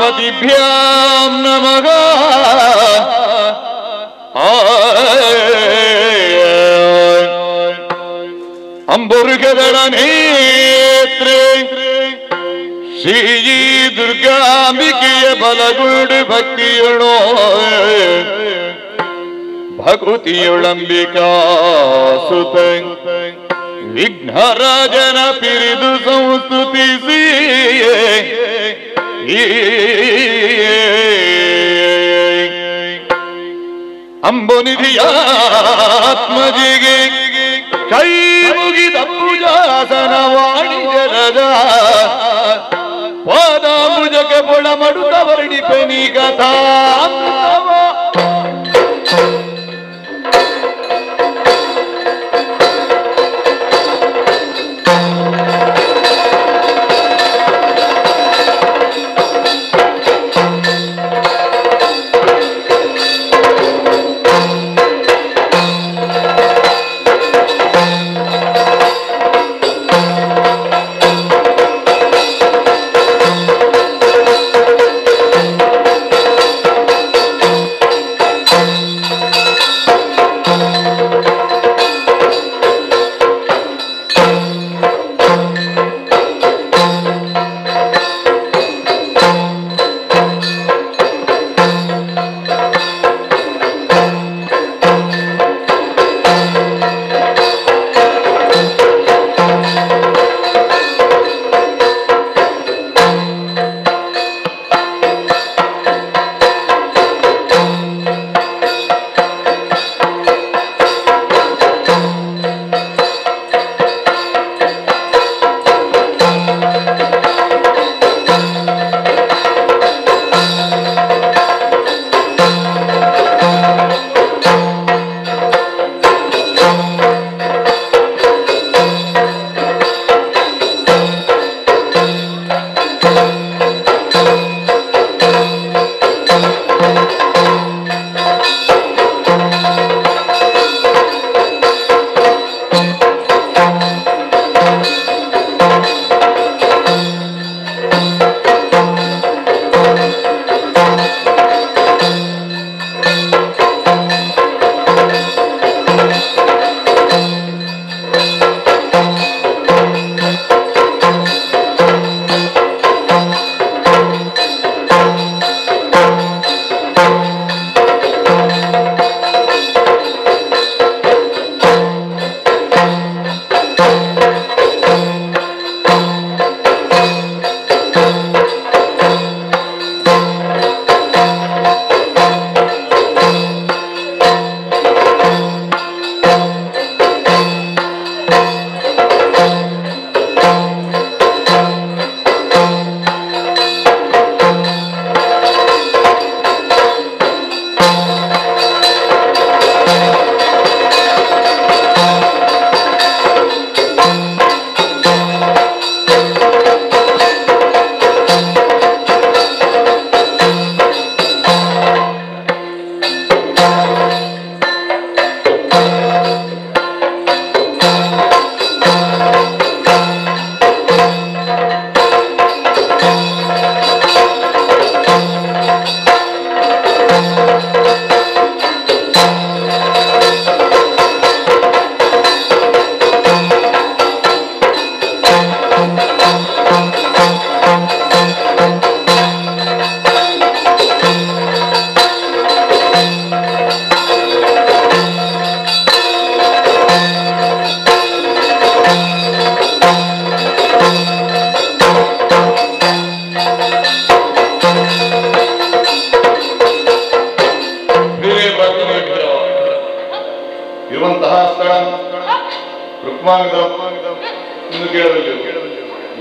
ಪಾರ್ವತಿಭ್ಯಾಂ ನಮಃ. ಅಂಬುರುಗದಳ ನೇತ್ರೆ ಶ್ರೀ ದುರ್ಗಾಂಬಿಕೆಯ ಬಲಗುಡು ಭಕ್ತಿಯೊಳೋ ಭಕುತಿಯೊಳಂಬಿಕಾ ಸುತ ವಿಘ್ನರಾಜನ ಪಿರಿದು ಸಂಸ್ತುತಿಸಿ ಅಂಬುನಿಧಿಯಾತ್ಮಜಿಗೆ ಕೈ ಮುಗಿದ ಪೂಜಾಸನ ವಾಣಿ ಜರದ ಪಾದಾಂಬುಜಕ್ಕೆ ಬೊಳ ಮಡುತ್ತ ವರ್ಣಿಪನಿ ಕಥಾ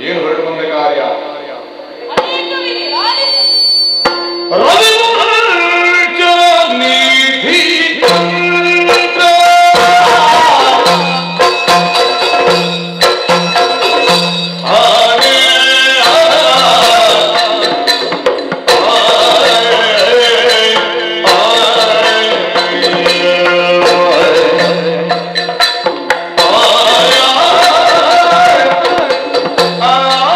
ಏನು ಹೊರಟು ಬಂದ ಕಾರ್ಯ ಆ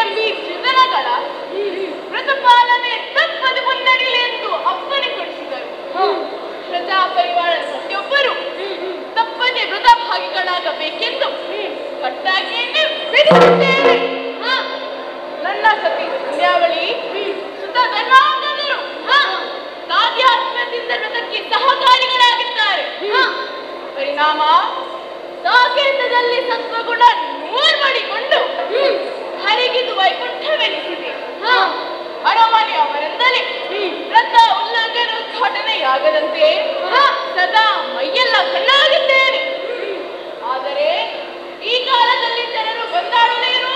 ಎಂಬಿ ತ್ರಿದನಗಳ ವ್ರತಪಾಲನೆ ತಪ್ಪದೆ ಮುನ್ನಡೆಯಲಿ ಎಂದು ಅಪ್ಪಣೆ ಕೊಡಿಸಿದರು. ಪ್ರಜಾ ಪರಿವಾರದ ಪ್ರತಿಯೊಬ್ಬರು ತಪ್ಪದೆ ವೃತ ಭಾಗಿಗಳಾಗಬೇಕೆಂದು ಕಟ್ಟಾಗಿಯನ್ನೇ ವಿಧಿಸುತ್ತೇವೆ. ನನ್ನ ಸತಿ ಸಂಧ್ಯಾವಳಿ ಸುತ ಧರ್ಮಾಂಗದರು ಸಾಧ್ಯಾತ್ಮದಿಂದ ವ್ರತಕ್ಕೆ ಸಹಕಾರಿಗಳಾಗಿದ್ದಾರೆ. ಪರಿಣಾಮ ಸಾಕೇತದಲ್ಲಿ ಸತ್ವಗುಣ ಮೂರ್ಮಡಿಕೊಂಡು ಹರಿಗಿದು ವೈಕುಂಠವೆನಿಸಿದೆ. ಅರಮನೆ ಅವರಿಂದಲೇ ವ್ರತ ಉಲ್ಲಂಘನ ಉದ್ಘಾಟನೆಯಾಗದಂತೆ ಸದಾ ಮೈಯೆಲ್ಲ ಕಣ್ಣಾಗಿದ್ದೇನೆ. ಆದರೆ ಈ ಕಾಲದಲ್ಲಿ ಜನರು ಬಂದಾಡುವುದೇನು?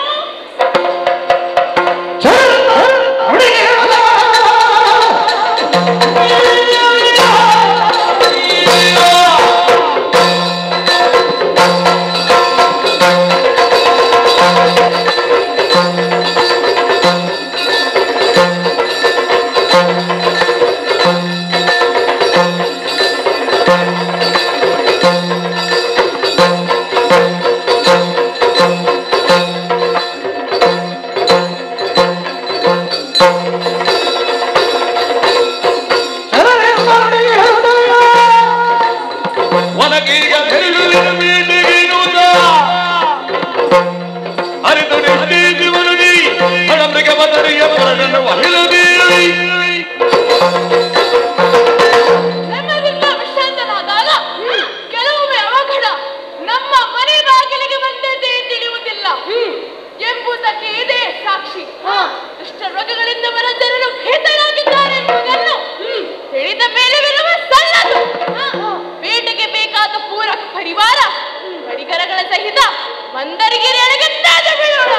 ವಿಶ್ರಾಂತನಾದಾಗ ಕೆಲವೊಮ್ಮೆ ಅವಘಡ ನಮ್ಮ ಮನೆ ಬಾಗಿಲಿಗೆ ಬಂದದ್ದೇ ತಿಳಿಯುವುದಿಲ್ಲ ಎಂಬುದಕ್ಕೆ ಇದೇ ಸಾಕ್ಷಿ. ದುಷ್ಟ ರೋಗಗಳಿಂದ ಬರ ಜನರು ಭೇತರಾಗಿದ್ದಾರೆ ಎಂಬುದನ್ನು ತಿಳಿದ ಮೇಲೆ ವಿರುವ ಸಲ್ಲದು. ಬೇಟೆಗೆ ಬೇಕಾದ ಪೂರಕ ಪರಿವಾರ ಪರಿಕರಗಳ ಸಹಿತ ಮಂದರಗಿರಿಯೊಳಗೆ ತಾಜ ಬೀಳೋಣ.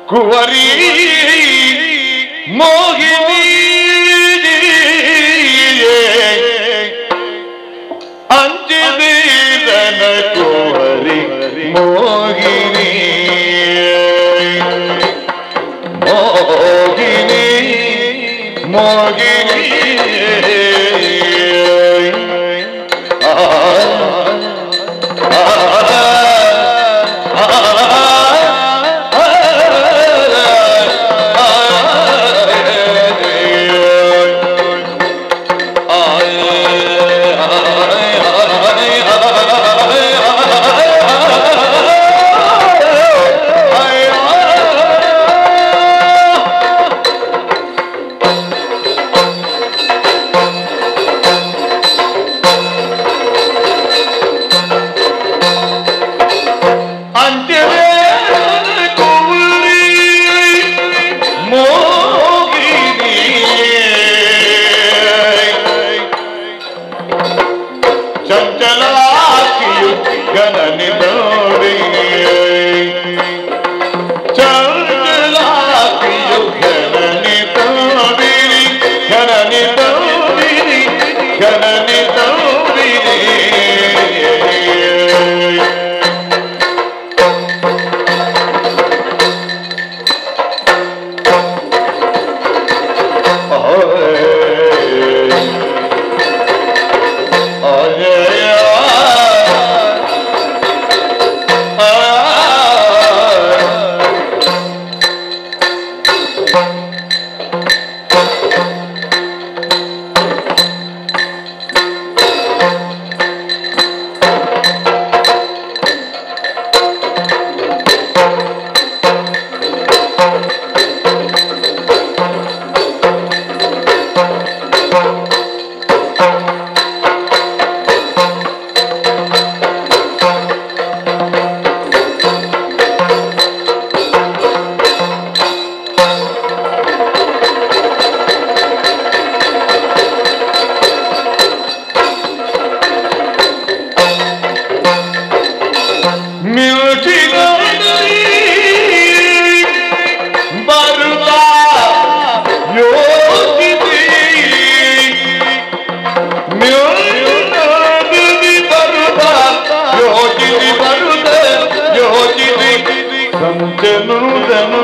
ಕುವರಿ ಮೋಹಿನಿ ಅಂಜಿದೀರನ ಕುವರಿ ಮೋಹಿನಿ ಮೋಹಿನಿ ಮೋಹಿನಿ ಗಣನೆ ನೋಡಿ ಚಂದ್ರಲಾಕಿಯು ಗಣನೆ ತೋರಿರಿ ಗಣನೆ ತೋರಿರಿ ಗಣನೆ ತೋರಿರಿ ಸಂಚನುದನು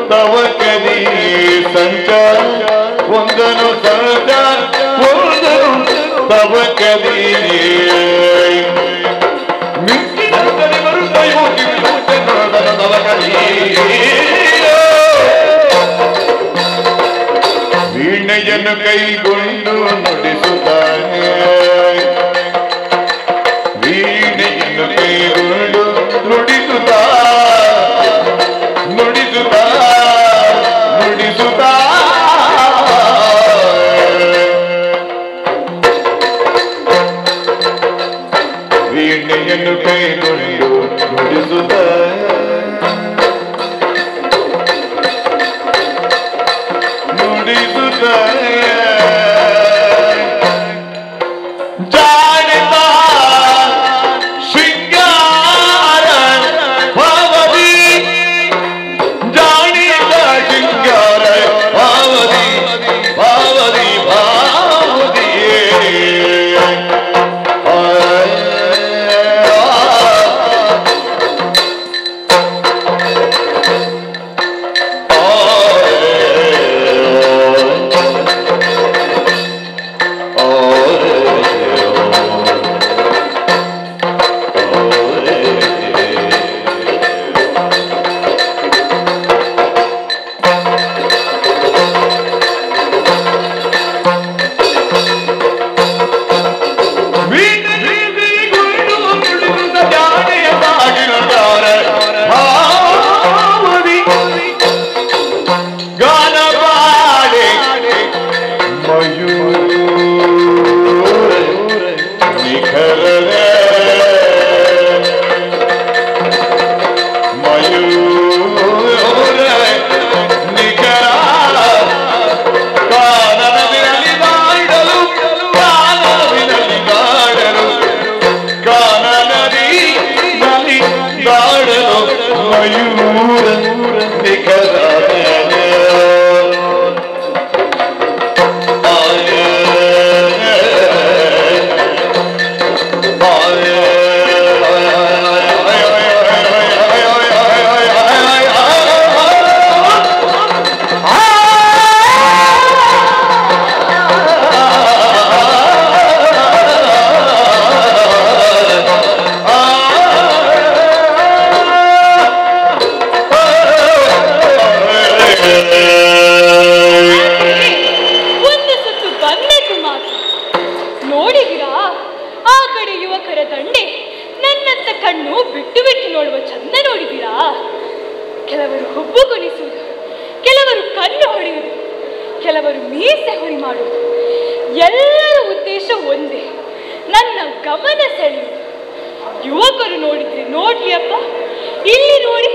ತವಕದಿ ಸಂಚಾರ ಒಂದನು ಸಂಚಾರ ಒಂದನು ತವಕದಿ ಮಿಕ್ಕಿದಂತನೆ ಬರುತ್ತ ಯೋಗಿ ಸಂಚನುದನು ತವಕದಿ ವೀಣೆಯನ್ನು ಕೈಗೊಂಡು ನುಡಿಸುತ್ತಾನೆ ವೀಣೆಯನ್ನು ಕೈಗೊಂಡು ನುಡಿಸುತ್ತಾ ನುಡಿಸುತ್ತಾ ನುಡಿಸುತ್ತಾ ವೀಣೆಯನ್ನು ಕೈಗೊಂಡು ನುಡಿಸುತ್ತಾ ನುಡಿಸುತ್ತಾ ಕೆಲವರು ಮೀಸೆ ಹುರಿ ಮಾಡುವುದು. ಎಲ್ಲರ ಉದ್ದೇಶ ಒಂದೇ, ನನ್ನ ಗಮನ ಸೆಳೆಯುವುದು. ಯುವಕರು ನೋಡಿದ್ರೆ ನೋಡ್ಲಿ ಅಪ್ಪ, ಇಲ್ಲಿ ನೋಡಿ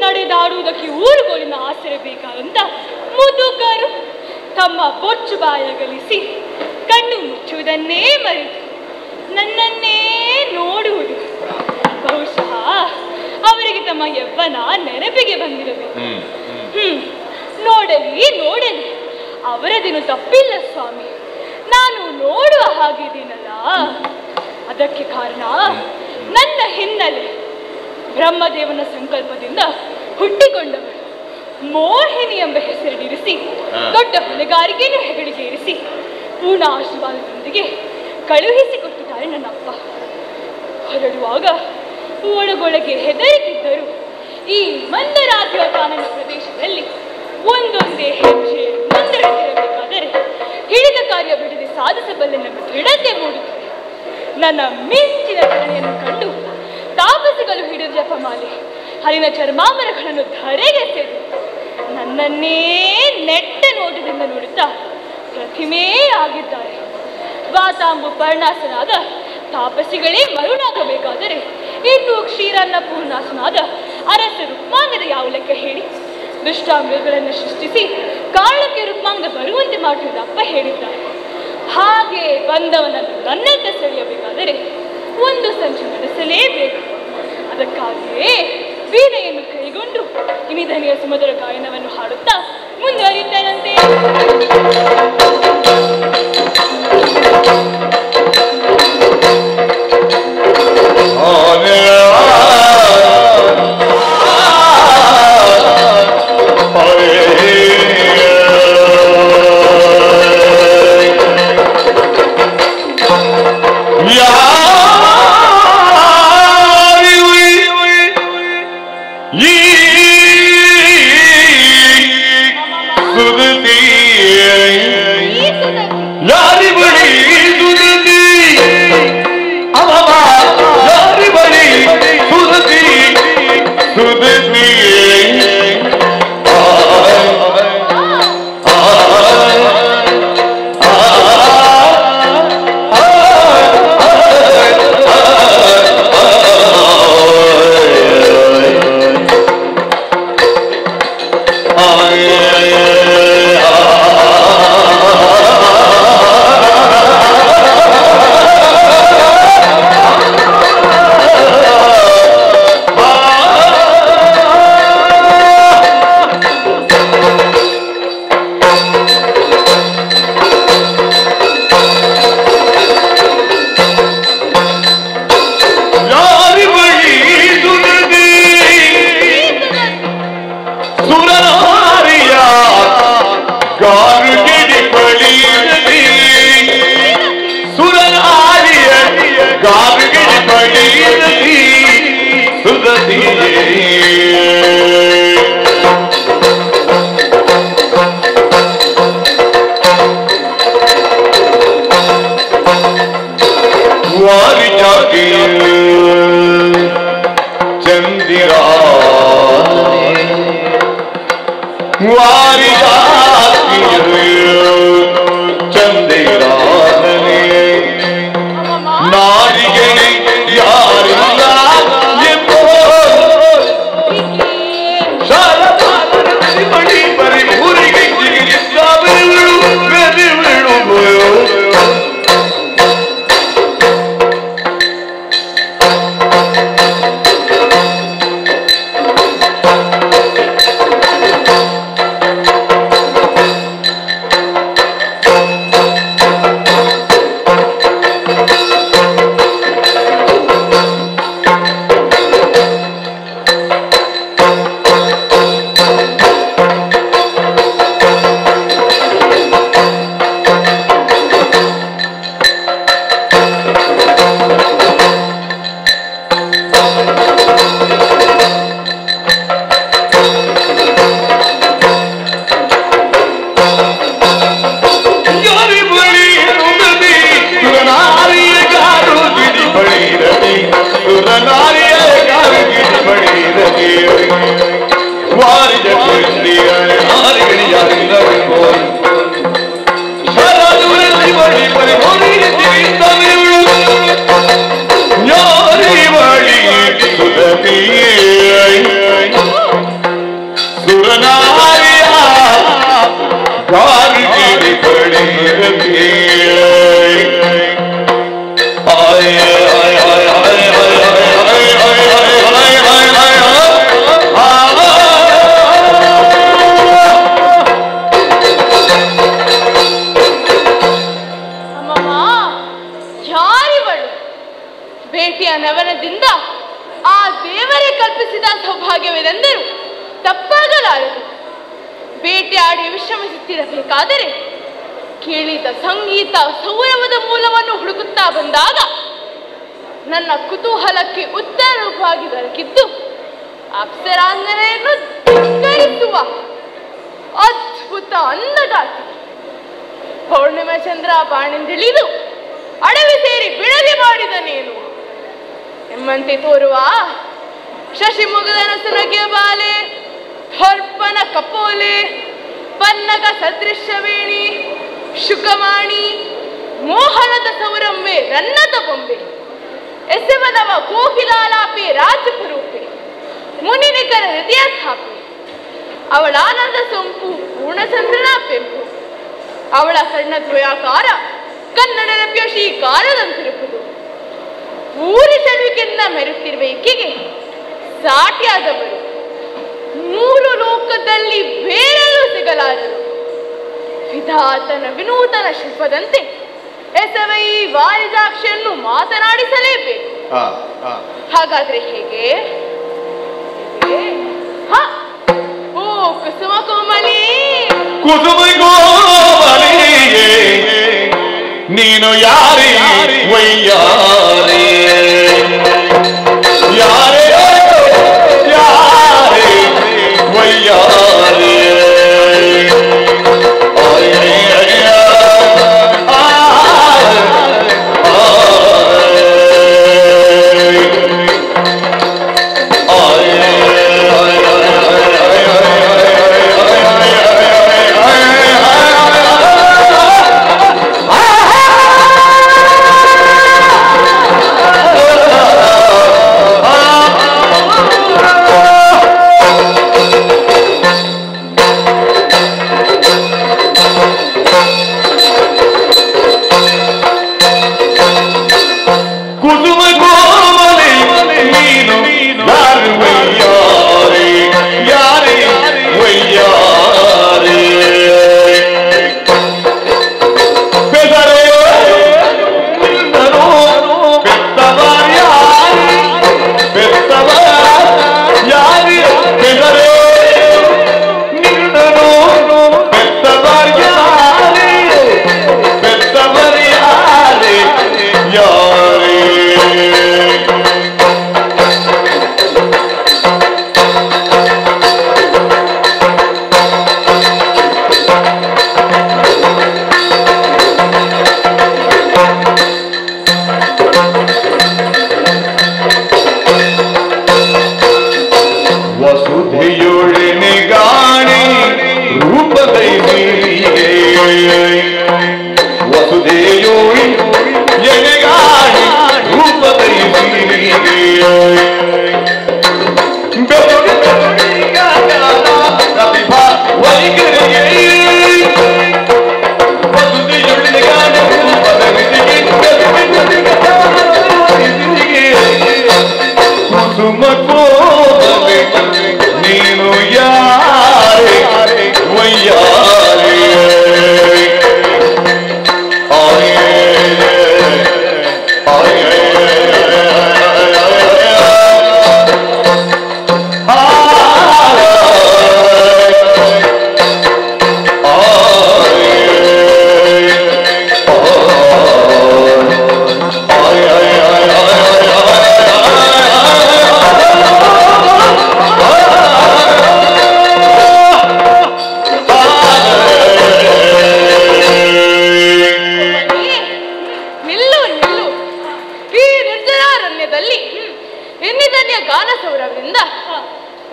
ನಡೆದಾಡುವುದಕ್ಕೆ ಊರುಗೋಲಿನ ಆಸರೆ ಬೇಕಾದಂತ ಮುದುಕರು ತಮ್ಮ ಬೊಚ್ಚು ಬಾಯಗಲಿಸಿ ಕಣ್ಣು ಮುಚ್ಚುವುದನ್ನೇ ಮರೆತು ನನ್ನನ್ನೇ ನೋಡು ನಿಮ್ಮ ಯವ್ವನ ನೆನಪಿಗೆ ಬಂದಿರಬೇಕು. ನೋಡಲಿ ಅವರದೇನು ತಪ್ಪಿಲ್ಲ ಸ್ವಾಮಿ, ನಾನು ನೋಡುವ ಹಾಗಿದ್ದೀನಲ್ಲ. ಅದಕ್ಕೆ ಕಾರಣ ನನ್ನ ಹಿನ್ನೆಲೆ. ಬ್ರಹ್ಮದೇವನ ಸಂಕಲ್ಪದಿಂದ ಹುಟ್ಟಿಕೊಂಡವಳು ಮೋಹಿನಿ ಎಂಬ ಹೆಸರಿನಿರಿಸಿ ದೊಡ್ಡ ಹೊಣೆಗಾರಿಕೆಯನ್ನು ಹೆಗಲಿಗೇರಿಸಿ ಪೂರ್ಣ ಆಶೀರ್ವಾದದೊಂದಿಗೆ ಕಳುಹಿಸಿಕೊಟ್ಟಿದ್ದಾರೆ ನನ್ನಪ್ಪ. ಹೊರಡುವಾಗ ಒಳಗೊಳಗೆ ಹೆದರಿಕಿದ್ದರು. ಈ ಮಂದರಾತ್ರಿಯ ಕಾನನ ಪ್ರದೇಶದಲ್ಲಿ ಒಂದೊಂದೇ ಹೆಜ್ಜೆ ಮುಂದೆಡೆದಿರಬೇಕಾದರೆ ಹಿಡಿದ ಕಾರ್ಯ ಬಿಡದೆ ಸಾಧಿಸಬಲ್ಲೆನೆಂಬ ದೃಢತೆ ಮೂಡುತ್ತದೆ. ನನ್ನ ಮಿಂಚಿನ ಧರಣೆಯನ್ನು ಕಂಡು ತಾಪಸಿಗಳು ಹಿಡಿದ ಜಪಮಾಲೆ ಹರಿನ ಚರ್ಮಾಮರಗಳನ್ನು ಧರೆಗೆ ಸೆದು ನನ್ನನ್ನೇ ನೆಟ್ಟ ನೋಟದಿಂದ ನೋಡುತ್ತಾ ಪ್ರತಿಮೇ ಆಗಿದ್ದಾರೆ. ವಾತಾಂಬು ಪರ್ಣಾಸನಾದ ತಾಪಸಿಗಳೇ ಮರುಳಾಗಬೇಕಾದರೆ ಇನ್ನು ಕ್ಷೀರಾನ್ನ ಪೂರ್ಣಾಸನಾದ ಅರಸ ರುಕ್ಮಾಂಗದ ಯಾವ ಲೆಕ್ಕ ಹೇಳಿ? ದುಷ್ಟಾಂಗಗಳನ್ನು ಸೃಷ್ಟಿಸಿ ಕಾರಣಕ್ಕೆ ರುಕ್ಮಾಂಗ ಬರುವಂತೆ ಮಾಡುವುದಪ್ಪ ಹೇಳಿದ್ದಾರೆ. ಹಾಗೆ ಬಂದವನನ್ನು ನನ್ನತ್ತ ಸೆಳೆಯಬೇಕಾದರೆ ಒಂದು ಸಂಚು ನಡೆಸಲೇಬೇಕು. ಅದಕ್ಕಾಗಿಯೇ ವೀಣೆಯನ್ನು ಕೈಗೊಂಡು ಇನಿಧನಿಯ ಸುಮಧುರ ಗಾಯನವನ್ನು ಹಾಡುತ್ತಾ ಮುಂದುವರಿಯುತ್ತೇನಂತೆ. ಕಾರಣದಿಂದ ಆ ದೇವರೇ ಕಲ್ಪಿಸಿದ ಸೌಭಾಗ್ಯವೆಂದರೂ ತಪ್ಪಾಗಲಾರದು. ಬೇಟೆಯಾಡಿ ವಿಶ್ರಮಿಸುತ್ತಿರಬೇಕಾದರೆ ಕೇಳಿದ ಸಂಗೀತ ಸೌರವದ ಮೂಲವನ್ನು ಹುಡುಕುತ್ತಾ ಬಂದಾಗ ನನ್ನ ಕುತೂಹಲಕ್ಕೆ ಉತ್ತರ ರೂಪವಾಗಿ ದೊರಕಿದ್ದು ಅಪ್ಸರಾಂಗನೆಯನ್ನು ಧಿಕ್ಕರಿಸುವ ಅದ್ಭುತ ಅನ್ನದಾತಿ. ಪೌರ್ಣಿಮಾ ಚಂದ್ರ ಬಾಣೆಂದಿಳಿದು ಅಡವಿ ಸೇರಿ ಬಿಡಲಿ ಮಾಡಿದನೇನು ಎಂಬಂತೆ ತೋರುವ ಶಶಿಮುಗದ ನಸುನಗೆಯ ಬಾಲೆ, ಹೊರ್ಪನ ಕಪೋಲೆ, ಪನ್ನಗ ಸದೃಶ್ಯವೇಣಿ, ಶುಕಮಾಣಿ, ಮೋಹನದ ಸೌರಂಬೆ ರನ್ನದ ಬೊಂಬೆ, ಎಸವನವ ಕೋಕಿಲಾಲಾಪೆ ರಾಜಪುರೂಪೆ, ಮುನಿನಿಕರ ಹೃದಯ ಸ್ಥಾಪೆ, ಅವಳ ಆನಂದ ಸೊಂಪು ಪೂರ್ಣಚಂದ್ರನ ಪೆಂಪು, ಅವಳ ಸಣ್ಣ ದ್ವಯಾಕಾರ ಕನ್ನಡ ಶ್ರೀಕಾರದಂತಿರುವುದು. ಊರಿ ಚಳುವಿಕೆಯಿಂದ ಮೆರುತ್ತಿರುವ ಈಕೆಗೆ ಸಾಟಿಯಾದವರು ಮೂರು ಲೋಕದಲ್ಲಿ ಬೇರೆಲ್ಲೂ ಸಿಗಲಾರರು. ವಿಧಾತನ ವಿನೂತನ ಶಿಲ್ಪದಂತೆ ಎಸವೈ ವಾರಿಜಾಕ್ಷಿಯನ್ನು ಮಾತನಾಡಿಸಲೇಬೇಕು. ಹಾಗಾದ್ರೆ ಹೇಗೆ? ಓ ಕುಸುಮ ಕೋಮಲಿ, ಕುಸುಮ ಕೋಮಲಿಯೇ ನೀನು ಯಾರೇ ವಯ್ಯಾರೇ, ಯಾರೇ ಯಾರೇ ವಯ್ಯಾರೇ,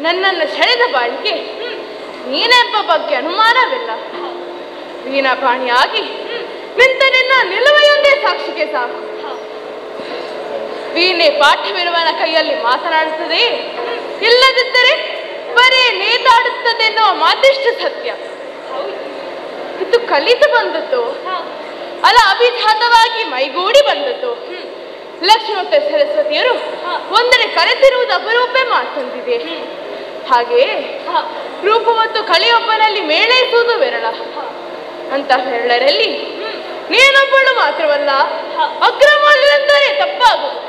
ನನ್ನನ್ನು ಸೆಳೆದ ಬಾಳಿಗೆ ನೀನೆಂಬ ಬಗ್ಗೆ ಅನುಮಾನವಿಲ್ಲ. ವೀಣಾಪಾಣಿಯಾಗಿ ನಿಂತ ನಿನ್ನ ನಿಲುವೆಯೊಂದೇ ಸಾಕ್ಷಿಗೆ ಸಾಕು. ವೀಣೆ ಪಾಠವಿರುವನ ಕೈಯಲ್ಲಿ ಮಾತನಾಡುತ್ತದೆ, ಇಲ್ಲದಿದ್ದರೆ ಬರೀ ನೇತಾಡುತ್ತದೆ ಎನ್ನುವ ಮಾತಿಷ್ಟು ಸತ್ಯ. ಇದು ಕಲಿತು ಬಂದದ್ದು ಅಲ್ಲ, ಅಭಿಜಾತವಾಗಿ ಮೈಗೂಡಿ ಬಂದದ್ದು. ಲಕ್ಷ್ಮೀ ಸರಸ್ವತಿಯರು ಒಂದೆಡೆ ಕರೆತಿರುವುದು ಅಪರೂಪ ಮಾತೊಂದಿದೆ. ಹಾಗೆ ರೂಪ ಮತ್ತು ಕಳೆಯೊಬ್ಬನಲ್ಲಿ ಮೇಳೈಸುವುದು ವಿರಳ. ಅಂತ ಹೇಳರಲ್ಲಿ ನೀನೊಬ್ಬಳು ಮಾತ್ರವಲ್ಲ, ಅಗ್ರಮಾನ್ಯರೆಂದರೆ ತಪ್ಪಾಗುವುದು.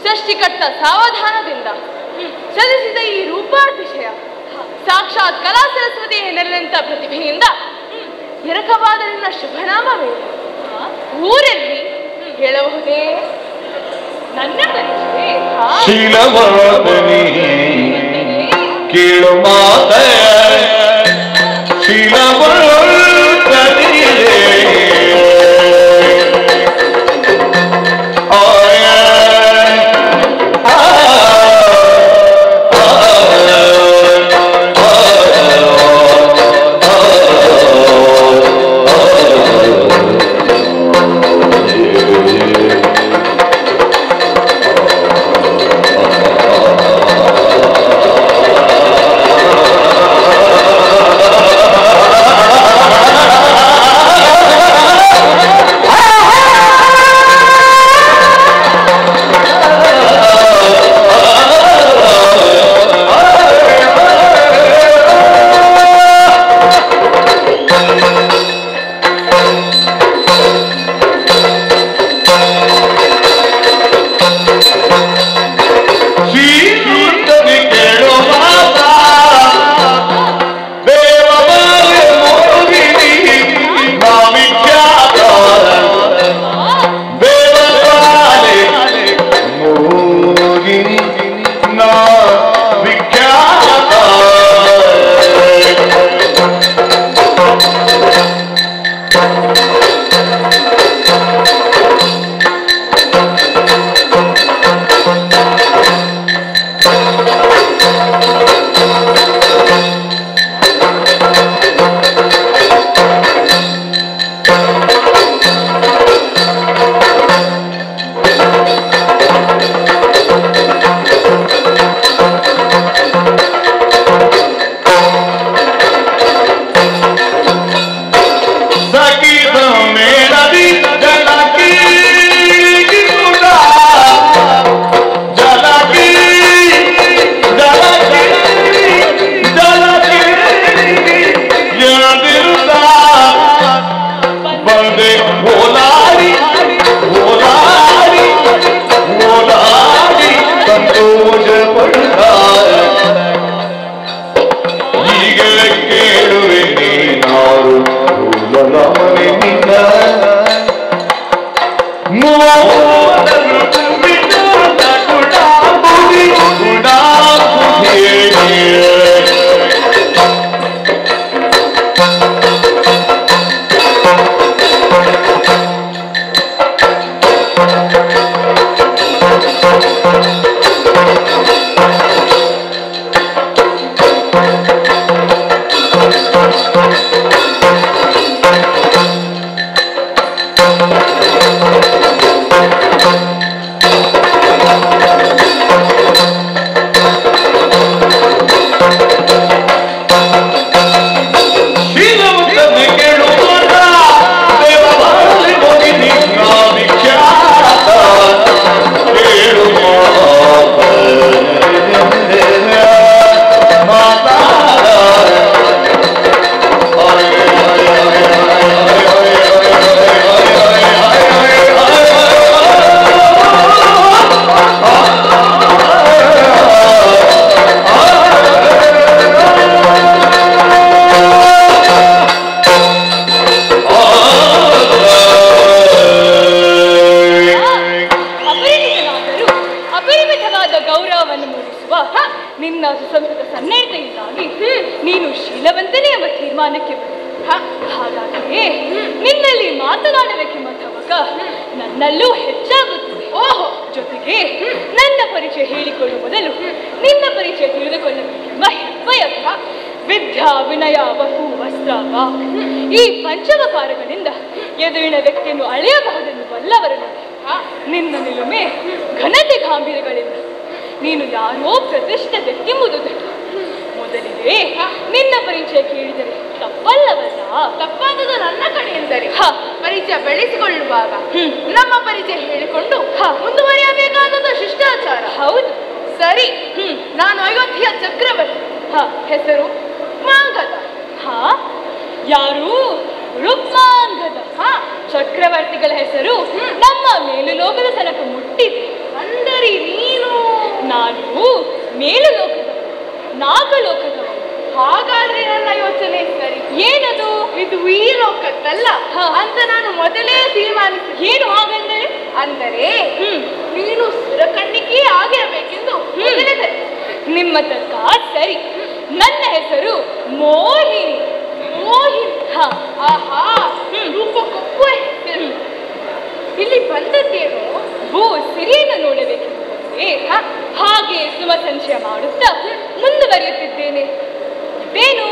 ಸೃಷ್ಟಿಕರ್ತ ಸಾವಧಾನದಿಂದ ಸಲ್ಲಿಸಿದ ಈ ರೂಪಾತಿಶಯ ಸಾಕ್ಷಾತ್ ಕಲಾ ಸರಸ್ವತಿಯ ನೆಲೆದಂತ ಪ್ರತಿಭೆಯಿಂದ ಎರಕವಾದ ನಿನ್ನ ಶುಭನಾಮವೇ ಊರಲ್ಲಿ ಹೇಳಬಹುದೇ? ನನ್ನ ಪರಿಚಯ ಶೀಲವರ್ಧನಿ ಕೇಳು ಮಾತ ಶೀಲವರ್ಧನಿ ನನ್ನಲ್ಲೂ ಹೆಚ್ಚಾಗುತ್ತದೆ. ಓಹೋ, ಜೊತೆಗೆ ನನ್ನ ಪರಿಚಯ ಹೇಳಿಕೊಳ್ಳುವ ಮೊದಲು ನಿನ್ನ ಪರಿಚಯ ತಿಳಿದುಕೊಳ್ಳಬೇಕೆಂಬ ಹೆಬ್ಬಯಕ. ವಿದ್ಯಾ ವಿನಯ ಬಹು ವಸ್ತ್ರವ ಈ ಪಂಚಮಕಾರಗಳಿಂದ ಎದುರಿನ ವ್ಯಕ್ತಿಯನ್ನು ಅಳೆಯಬಹುದೆಂದು ಬಲ್ಲವರನ್ನು ನಿನ್ನ ನಿಲುಮೆ ಘನತೆ ಗಾಂಭೀರ್ಯಗಳಿಂದ ನೀನು ಯಾರೋ ಪ್ರತಿಷ್ಠಿತ ವ್ಯಕ್ತಿ ಎಂಬುದು ಮೊದಲಿಗೆ ನಿನ್ನ ಪರಿಚಯ ಕೇಳಿದರೆ ತಪ್ಪಲ್ಲವಲ್ಲ? ತಪ್ಪಾದುದು ನನ್ನ ಕಡೆ ಎಂದರೆ ಪರಿಚಯ ಬೆಳೆಸಿಕೊಳ್ಳುವಾಗ ನಮ್ಮ ಪರಿಚಯ ಹೇಳಿಕೊಂಡು ಮುಂದುವರಿಯಬೇಕಾದದ್ದು ಶಿಷ್ಟಾಚಾರ. ಹೌದು, ಸರಿ. ನಾನು ಅಯೋಧ್ಯೆಯ ಚಕ್ರವರ್ತಿ. ಹೆಸರು ಮಾಂಗದ. ಯಾರು? ರುಕ್ಮಾಂಗದ. ಚಕ್ರವರ್ತಿಗಳ ಹೆಸರು ನಮ್ಮ ಮೇಲು ಲೋಕದ ತನಕ ಮುಟ್ಟಿದೆ. ಅಂದ್ರೆ ಸರಿ ನೀನು? ನಾನು ಮೇಲು ಲೋಕದವಳು, ನಾಗಲೋಕದವಳು. ಹಾಗಾದ್ರೆ ನನ್ನ ಯೋಚನೆ ಸರಿ. ಏನದು? ಇದು ಈ ಲೋಕದ್ದಲ್ಲ ಅಂತ ನಾನು ಮೊದಲೇ ತೀರ್ಮಾನಿಸಿ. ಏನು ಹಾಗಂದರೆ? ಅಂದರೆ ನೀನು ಸುರಕನ್ನಿಕೆ ಆಗಿರಬೇಕೆಂದು ಮೊದಲೇ ಸರಿ. ನಿಮ್ಮ ತರ್ಕ ಸರಿ. ನನ್ನ ಹೆಸರು ಮೋಹಿನಿ. ಮೋಹಿನಿ? ಆಹಾ, ರೂಪಕ್ಕೊಪ್ಪುವ ಹೆಸರು. ಇಲ್ಲಿ ಬಂದದ್ದೇನು? ಭೂ ಸಿರಿಯನ್ನು ನೋಡಬೇಕೆಂದು ಹಾಗೆ ಸುಮ ಸಂಚಯ ಮಾಡುತ್ತಾ ಮುಂದುವರಿಯುತ್ತಿದ್ದೇನೆ. ಇದೇನು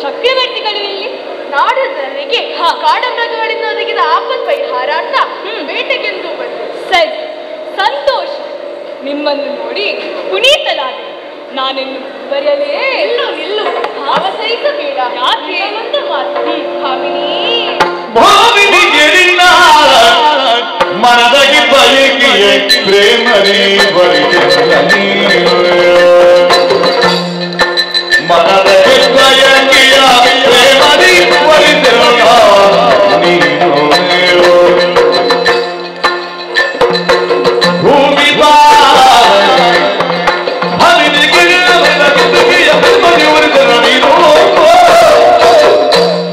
ಚಕ್ರವರ್ತಿಗಳು ಇಲ್ಲಿ? ನಾಡದವರಿಗೆ ಕಾಡಮೃಗಗಳಿಂದ ಒದಗಿದ ಆಪತ್ ಪರಿಹಾರಾರ್ಥ ಬೇಟೆಗೆಂದು ಬಂದೆ. ಸರಿ, ಸಂತೋಷ. ನಿಮ್ಮನ್ನು ನೋಡಿ ಪುನೀತನಾದೆ. ನಾನಿನ್ನು ಮುಂದುವರಿಯಲೇ? ನಿಲ್ಲು ನಿಲ್ಲು, ಅವಸರಿಸಬೇಡ. ಯಾಕೆ? ಒಂದು ಮಾತು ಭಾಮಿನಿ. ಮನದಗಿ ಬಯಕೆಯ ಪ್ರೇಮರಿ ಮನದಗಿ ಬಯಕೆಯ ಪ್ರೇಮರಿ ಭೂಮಿ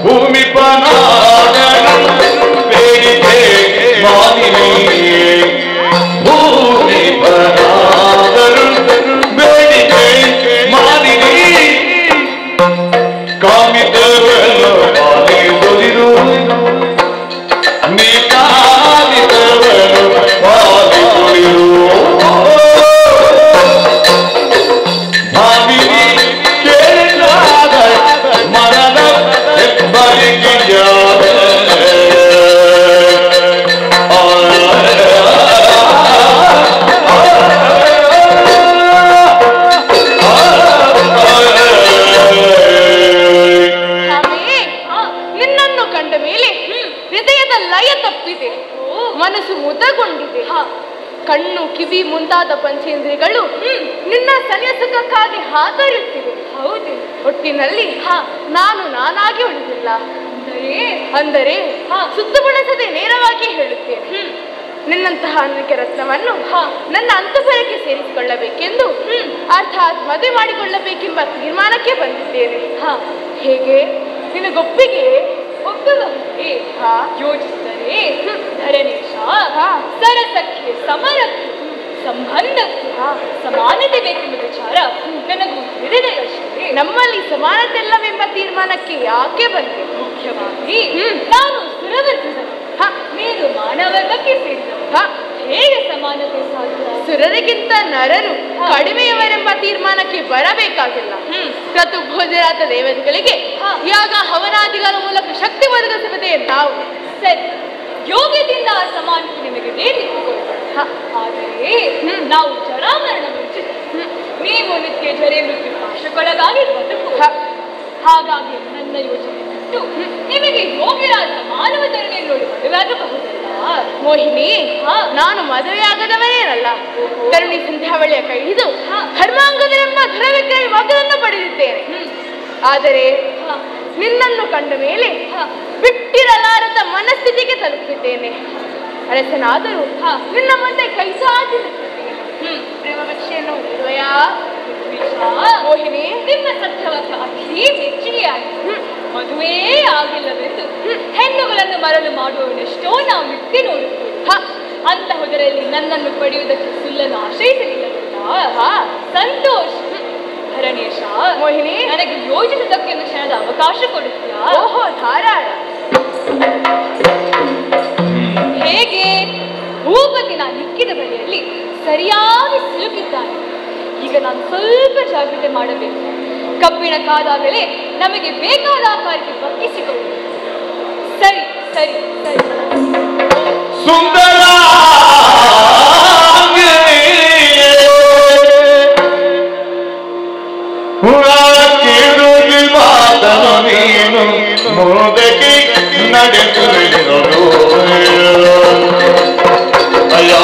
ಭೂಮಿ ಪನಾಗ ಬೇಡಿಕೆ ಮಾನಿನಿ ಭೂಮಿ ಪನಾದರು ಬೇಡಿಕೆ ಮಾನಿನಿ ಕಾಮಿತವನು ಪಾಲಿಸುವುದು ನೀ ಕಾಮಿತವನು ಪಾಲಿಸುವುದು ಭಾಮಿನಿ ಕೇಳಿದಾಗ ಮನದ ಹೆಬ್ಬರಿಗೆಯ ನಿನ್ನನ್ನು ಕಂಡ ಮೇಲೆ ಹೃದಯದ ಲಯ ತಪ್ಪಿದೆ, ಮನಸ್ಸು ಮುದಗೊಂಡಿದೆ. ಕಣ್ಣು ಕಿವಿ ಮುಂತಾದ ಪಂಚೇಂದ್ರಿಯಗಳು ನಿನ್ನ ಸನ್ಯಾಸಕ್ಕಾಗಿ ಹಾತೊರೆಯುತ್ತಿವೆ. ಹೌದು, ಒಟ್ಟಿನಲ್ಲಿ ನಾನು ನಾನಾಗಿ ಉಳಿದಿಲ್ಲ. ಅಂದರೆ ಸುತ್ತು ಬಳಸದೆ ನೇರವಾಗಿ ಹೇಳುತ್ತೇನೆ. ನಿನ್ನಂತಹ ಅನೇಕ ರತ್ನವನ್ನು ನನ್ನ ಅಂತಃಪುರಕ್ಕೆ ಸೇರಿಸಿಕೊಳ್ಳಬೇಕೆಂದು ಅರ್ಥಾತ್ ಮದುವೆ ಮಾಡಿಕೊಳ್ಳಬೇಕೆಂಬ ತೀರ್ಮಾನಕ್ಕೆ ಬಂದಿದ್ದೇನೆ. ಹೇಗೆ? ನಿನಗೊಪ್ಪಿಗೆ? ಒಪ್ಪಬಹುದೇ? ಯೋಚಿಸಿದರೆ ಧರಣೇಶ ಸರಸಕ್ಕೆ ಸಮರಕ್ಕೆ ಸಂಬಂಧಕ್ಕೆ ಸಮಾನತೆ ಬೇಕೆಂಬ ವಿಚಾರ ನನಗೂ ತಿಳಿದೆಯಷ್ಟೇ. ನಮ್ಮಲ್ಲಿ ಸಮಾನತೆ ಇಲ್ಲವೆಂಬ ತೀರ್ಮಾನಕ್ಕೆ ಯಾಕೆ ಬಂದೆ? ಮುಖ್ಯವಾಗಿ ನಾನು ಸುರವರ್ಗದವನು, ನೀನು ಮಾನವರ್ಗಕ್ಕೆ ಸೇರಿದವ. ಹೇಗೆ ಸಮಾನತೆ ಸಾಧ್ಯ? ಸುರರಿಗಿಂತ ನರರು ಕಡಿಮೆಯವರೆಂಬ ತೀರ್ಮಾನಕ್ಕೆ ಬರಬೇಕಾಗಿಲ್ಲ. ಕ್ರತುಭೋಜರಾದ ದೇವತೆಗಳಿಗೆ ಯಾಗ ಹವನಾದಿಗಳ ಮೂಲಕ ಶಕ್ತಿ ಒದಗಿಸುವುದೇ ನಾವು. ಸರಿ, ಯೋಗ್ಯದಿಂದ ಆ ಸಮಾನತೆ ನಿಮಗೆ ನೀಡಿಕೊಳ್ಳೋಣ. ಆದರೆ ನಾವು ಜರಾಮರಣ ಮುಂಚೆ ನೀವು ನಿತ್ಯ ಜರೆ ಮೃತ್ಯು ಪಾಶಕ್ಕೊಳಗಾಗಿ ಬದುಕು. ಹಾಗಾಗಿ ನನ್ನ ಯೋಚನೆ ಬಿಟ್ಟು ನಿಮಗೆ ಯೋಗ್ಯರಾದ ಮಾನವ ಧರಣಿ ನೋಡಿ ಮದುವೆಯಾಗಬಹುದಲ್ಲ. ಮೋಹಿನಿ, ನಾನು ಮದುವೆಯಾಗದವನೇನಲ್ಲ. ತರುಣಿ ಸಂಧ್ಯಾವಳಿಯ ಕೈ ಹಿಡಿದು ಧರ್ಮಾಂಗದರೆಂಬ ಧರವಿಕ್ರಯ ಮಗನನ್ನು ಪಡೆದಿದ್ದೇನೆ. ಆದರೆ ನಿನ್ನನ್ನು ಕಂಡ ಮೇಲೆ ಬಿಟ್ಟಿರಲಾರದ ಮನಸ್ಥಿತಿಗೆ ತಲುಪಿದ್ದೇನೆ. ಅರಸನಾದರೂ ನಿನ್ನ ಮುಂದೆ ಕೈ ಸಾಧಿ ಪ್ರೇಮ ಭಿಕ್ಷೆಯನ್ನು ನೀಡುವೆಯಾ? ಮೋಹಿನಿ, ನಿನ್ನ ಸತ್ಯವಕ್ಕೆ ಅತಿ ಮೆಚ್ಚುಗೆಯಾಗಿ ಮದುವೆ ಆಗಿಲ್ಲವೆಂದು ಹೆಣ್ಣುಗಳನ್ನು ಮರಳು ಮಾಡುವವನೆಷ್ಟೋ ನಾವು ನಿತ್ಯ ನೋಡುತ್ತೇವೆ. ಅಂತಹುದರಲ್ಲಿ ನನ್ನನ್ನು ಪಡೆಯುವುದಕ್ಕೆ ಸುಳ್ಳನ್ನು ಆಶ್ರಯಿಸಲಿಲ್ಲ. ಸಂತೋಷ. ಧರಣೇಶ, ಮೋಹಿನಿ, ನನಗೆ ಯೋಚಿಸುವುದಕ್ಕೆ ಒಂದು ಕ್ಷಣದ ಅವಕಾಶ ಕೊಡುತ್ತೀಯಾ? ಓಹೋ, ಧಾರಾಳ. ಹೇಗೆ? ಭೂಪತಿ ನಾನು ನಿಕ್ಕಿದ ಬಳಿಯಲ್ಲಿ ಸರಿಯಾಗಿ ಸಿಲುಕಿದ್ದಾನೆ. ಈಗ ನಾನು ಸ್ವಲ್ಪ ಜಾಗ್ರತೆ ಮಾಡಬೇಕು. ಕಬ್ಬಿಣ ಕಾದ ಮೇಲೆ ನಮಗೆ ಬೇಕಾದ ಆಕಾರಕ್ಕೆ ಬಗ್ಗಿಸಿಕೊಳ್ಳಿ. ಸರಿ ಸರಿ ಸರಿ. ಸುಂದರ ನೀನು ಮುದಕ್ಕೆ ನಡೆಸುವುದು ಅಯ್ಯೋ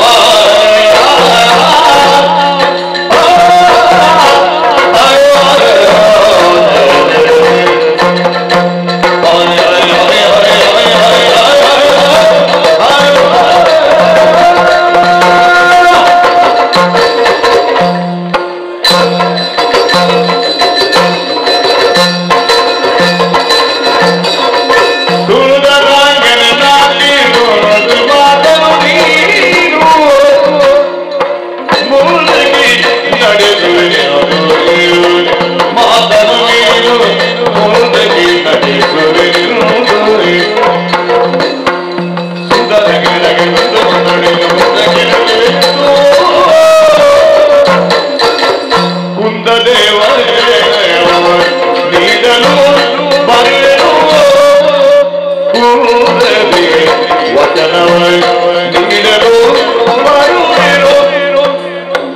ಕುಂದದೇವ ನೀಡಲು ಬರೆಯಲು ಕೂಡದೆ ವಚನವ ನೀಡಲು ಬರುವಿರೋ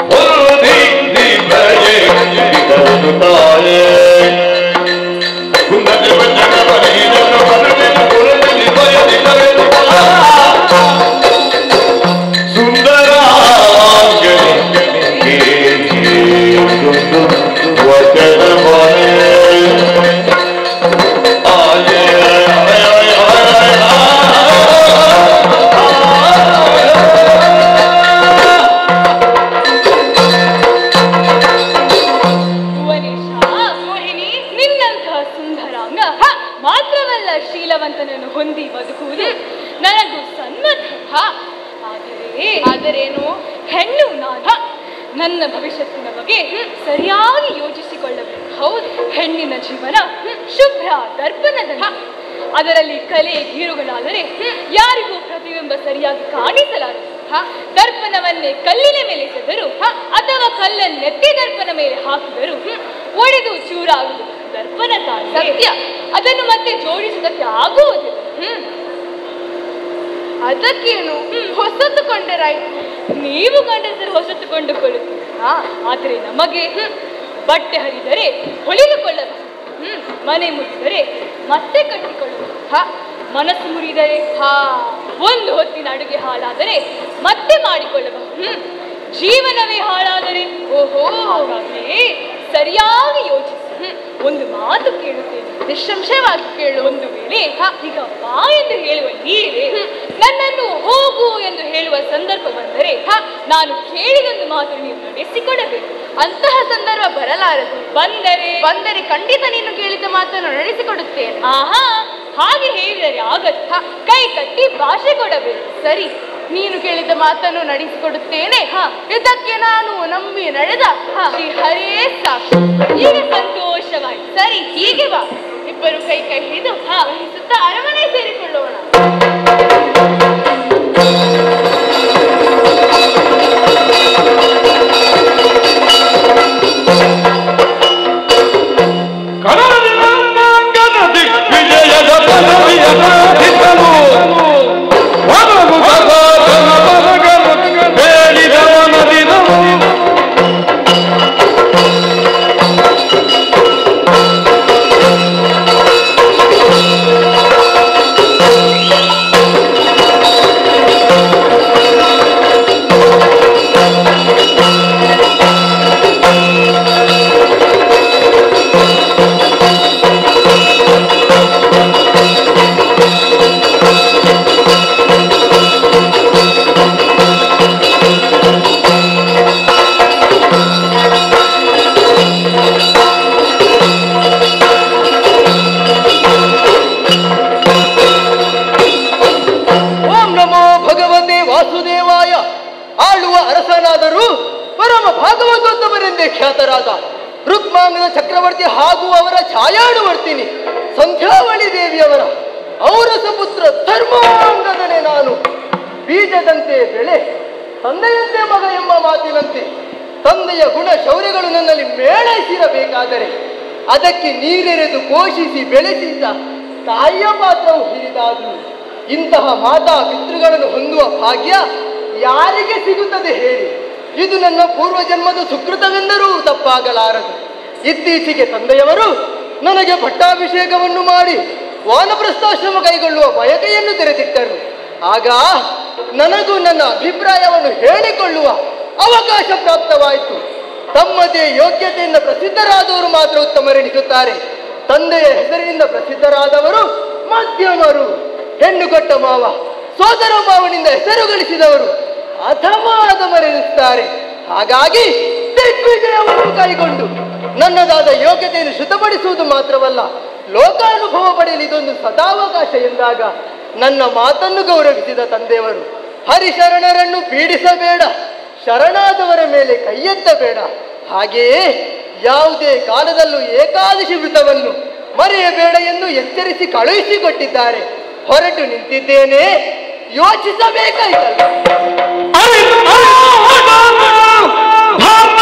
ಭಜೆ ತಾಯೇ ಕುಂದದೇವ ಜಗವ ನೀಡಲು ಬರೆಯಲು ಕುಲದಲ್ಲಿ ಬಯದಿ ಕರೆದು ಶೀಲವಂತನನ್ನು ಹೊಂದಿ ಬದುಕುವುದು ನನಗೂ ಸಮ್ಮತ. ಆದರೇನು ಹೆಣ್ಣು ನಾನು ನನ್ನ ಭವಿಷ್ಯತ್ತಿನ ಬಗ್ಗೆ ಸರಿಯಾಗಿ ಯೋಚಿಸಿಕೊಳ್ಳಬೇಕು. ಹೌದು, ಹೆಣ್ಣಿನ ಜೀವನ ಶುಭ್ರ ದರ್ಪಣದಂತೆ. ಅದರಲ್ಲಿ ಕಲೆ ಗೀರುಗಳಾದರೆ ಯಾರಿಗೂ ಪ್ರತಿಬಿಂಬ ಸರಿಯಾಗಿ ಕಾಣಿಸಲಾರದು. ದರ್ಪಣವನ್ನೇ ಕಲ್ಲಿನ ಮೇಲೆ ಎಸೆದರು ಅಥವಾ ಕಲ್ಲನ್ನೆತ್ತಿ ದರ್ಪಣ ಮೇಲೆ ಹಾಕಿದರು ಒಡೆದು ಚೂರಾಗುವುದು ದರ್ಪಣ ತಾಯಿ. ಸತ್ಯ, ಅದನ್ನು ಮತ್ತೆ ಜೋಡಿಸುವುದಕ್ಕೆ ಆಗುವುದಿಲ್ಲ. ಅದಕ್ಕೇನು ಹೊಸತುಕೊಂಡರಾಯ್ತು. ನೀವು ಗಂಡಸರು ಹೊಸತುಕೊಂಡುಕೊಳ್ಳುತ್ತೀರಿ. ಆದರೆ ನಮಗೆ ಬಟ್ಟೆ ಹರಿದರೆ ಹೊಲಿದುಕೊಳ್ಳಬಹುದು, ಮನೆ ಮುರಿದರೆ ಮತ್ತೆ ಕಟ್ಟಿಕೊಳ್ಳಬಹುದು, ಮನಸ್ಸು ಮುರಿದರೆ ಒಂದು ಹೊತ್ತಿನ ಅಡುಗೆ ಹಾಳಾದರೆ ಮತ್ತೆ ಮಾಡಿಕೊಳ್ಳಬಹುದು, ಜೀವನವೇ ಹಾಳಾದರೆ ಹಾಗಾಗಿ ಸರಿಯಾಗಿ ಯೋಚಿಸಿ ಒಂದು ಮಾತು ಕೇಳುತ್ತೇನೆ, ನಿಸ್ಸಂಶಯವಾಗಿ ಕೇಳು. ಒಂದು ವೇಳೆ ಈಗ ಬಾ ಎಂದು ಹೇಳುವ ನೀವೇ ನನ್ನನ್ನು ಹೋಗು ಎಂದು ಹೇಳುವ ಸಂದರ್ಭ ಬಂದರೆ ನಾನು ಕೇಳಿದೊಂದು ಮಾತು ನೀವು ನಡೆಸಿಕೊಡಬೇಕು. ಅಂತಹ ಸಂದರ್ಭ ಬರಲಾರದು. ಬಂದರೆ ಖಂಡಿತ ನೀನು ಕೇಳಿದ ಮಾತನ್ನು ನಡೆಸಿಕೊಡುತ್ತೇನೆ. ಹಾಗೆ ಹೇಳಿದರೆ ಆಗತ್ತ. ಕೈ ಕಟ್ಟಿ ಭಾಷೆ ಕೊಡಬೇಕು. ಸರಿ, ನೀನು ಕೇಳಿದ ಮಾತನ್ನು ನಡೆಸಿಕೊಡುತ್ತೇನೆ. ಇದಕ್ಕೆ ನಾನು ನಂಬಿ ನಡೆದ ಶ್ರೀ ಹರೇ ಸಾಕು. ಈಗ ಸಂತೋಷವಾಯಿತು. ಸರಿ, ಹೀಗೆ ಬಾ, ಇಬ್ಬರು ಕೈ ಕೈ ಹಿಡಿದು ಸುತ್ತ ಅರಮನೆ ಸೇರಿಕೊಳ್ಳೋಣ. ಖ್ಯಾತರಾದ ರುಕ್ಮಾಂಗದ ಚಕ್ರವರ್ತಿ ಹಾಗೂ ಅವರ ಛಾಯಾಡುವರ್ತಿನಿ ಸಂಧ್ಯಾವಳಿ ದೇವಿಯವರ ಔರಸ ಪುತ್ರ ಧರ್ಮಾಂಗದನೇ ನಾನು. ಬೀಜದಂತೆ ಬೆಳೆ, ತಂದೆಯಂತೆ ಮಗ ಎಂಬ ಮಾತಿನಂತೆ ತಂದೆಯ ಗುಣ ಶೌರ್ಯಗಳು ನನ್ನಲ್ಲಿ ಮೇಳೈಸಿರಬೇಕಾದರೆ ಅದಕ್ಕೆ ನೀರೆರೆದು ಪೋಷಿಸಿ ಬೆಳೆಸಿದ್ದ ತಾಯಿಯ ಪಾತ್ರವು ಹಿರಿದಾದನು. ಇಂತಹ ಮಾತಾ ಪಿತೃಗಳನ್ನು ಹೊಂದುವ ಭಾಗ್ಯ ಯಾರಿಗೆ ಸಿಗುತ್ತದೆ ಹೇಳಿ? ಇದು ನನ್ನ ಪೂರ್ವಜನ್ಮದ ಸುಕೃತವೆಂದರೂ ತಪ್ಪಾಗಲಾರದು. ಇತ್ತೀಚೆಗೆ ತಂದೆಯವರು ನನಗೆ ಪಟ್ಟಾಭಿಷೇಕವನ್ನು ಮಾಡಿ ವಾನಪ್ರಸ್ಥಾಶ್ರಮ ಕೈಗೊಳ್ಳುವ ಬಯಕೆಯನ್ನು ತೆರೆದಿಟ್ಟರು. ಆಗ ನನಗೂ ನನ್ನ ಅಭಿಪ್ರಾಯವನ್ನು ಹೇಳಿಕೊಳ್ಳುವ ಅವಕಾಶ ಪ್ರಾಪ್ತವಾಯಿತು. ತಮ್ಮದೇ ಯೋಗ್ಯತೆಯಿಂದ ಪ್ರಸಿದ್ಧರಾದವರು ಮಾತ್ರ ಉತ್ತಮರೆನಿಸುತ್ತಾರೆ. ತಂದೆಯ ಹೆಸರಿನಿಂದ ಪ್ರಸಿದ್ಧರಾದವರು ಮಧ್ಯಮರು, ಹೆಣ್ಣುಗೊಟ್ಟ ಮಾವ, ಸೋದರ ಮಾವನಿಂದ ಹೆಸರು ಗಳಿಸಿದವರು ಅಧಮಾಧಮರೆನಿಸುತ್ತಾರೆ. ಹಾಗಾಗಿ ದಿಗ್ವಿಜಯವನ್ನು ಕೈಗೊಂಡು ನನ್ನದಾದ ಯೋಗ್ಯತೆಯನ್ನು ಶುದ್ಧಪಡಿಸುವುದು ಮಾತ್ರವಲ್ಲ, ಲೋಕಾನುಭವ ಪಡೆಯಲು ಇದೊಂದು ಸದಾವಕಾಶ ಎಂದಾಗ ನನ್ನ ಮಾತನ್ನು ಗೌರವಿಸಿದ ತಂದೆಯವರು ಹರಿಶರಣರನ್ನು ಪೀಡಿಸಬೇಡ, ಶರಣಾದವರ ಮೇಲೆ ಕೈಯೆತ್ತಬೇಡ, ಹಾಗೆಯೇ ಯಾವುದೇ ಕಾಲದಲ್ಲೂ ಏಕಾದಶಿ ವ್ರತವನ್ನು ಮರೆಯಬೇಡ ಎಂದು ಎಚ್ಚರಿಸಿ ಕಳುಹಿಸಿಕೊಟ್ಟಿದ್ದಾರೆ. ಹೊರಟು ನಿಂತಿದ್ದೇನೆ, ಯೋಚಿಸಬೇಕಾಯ್ತಲ್ಲ. ಧರ್ಮ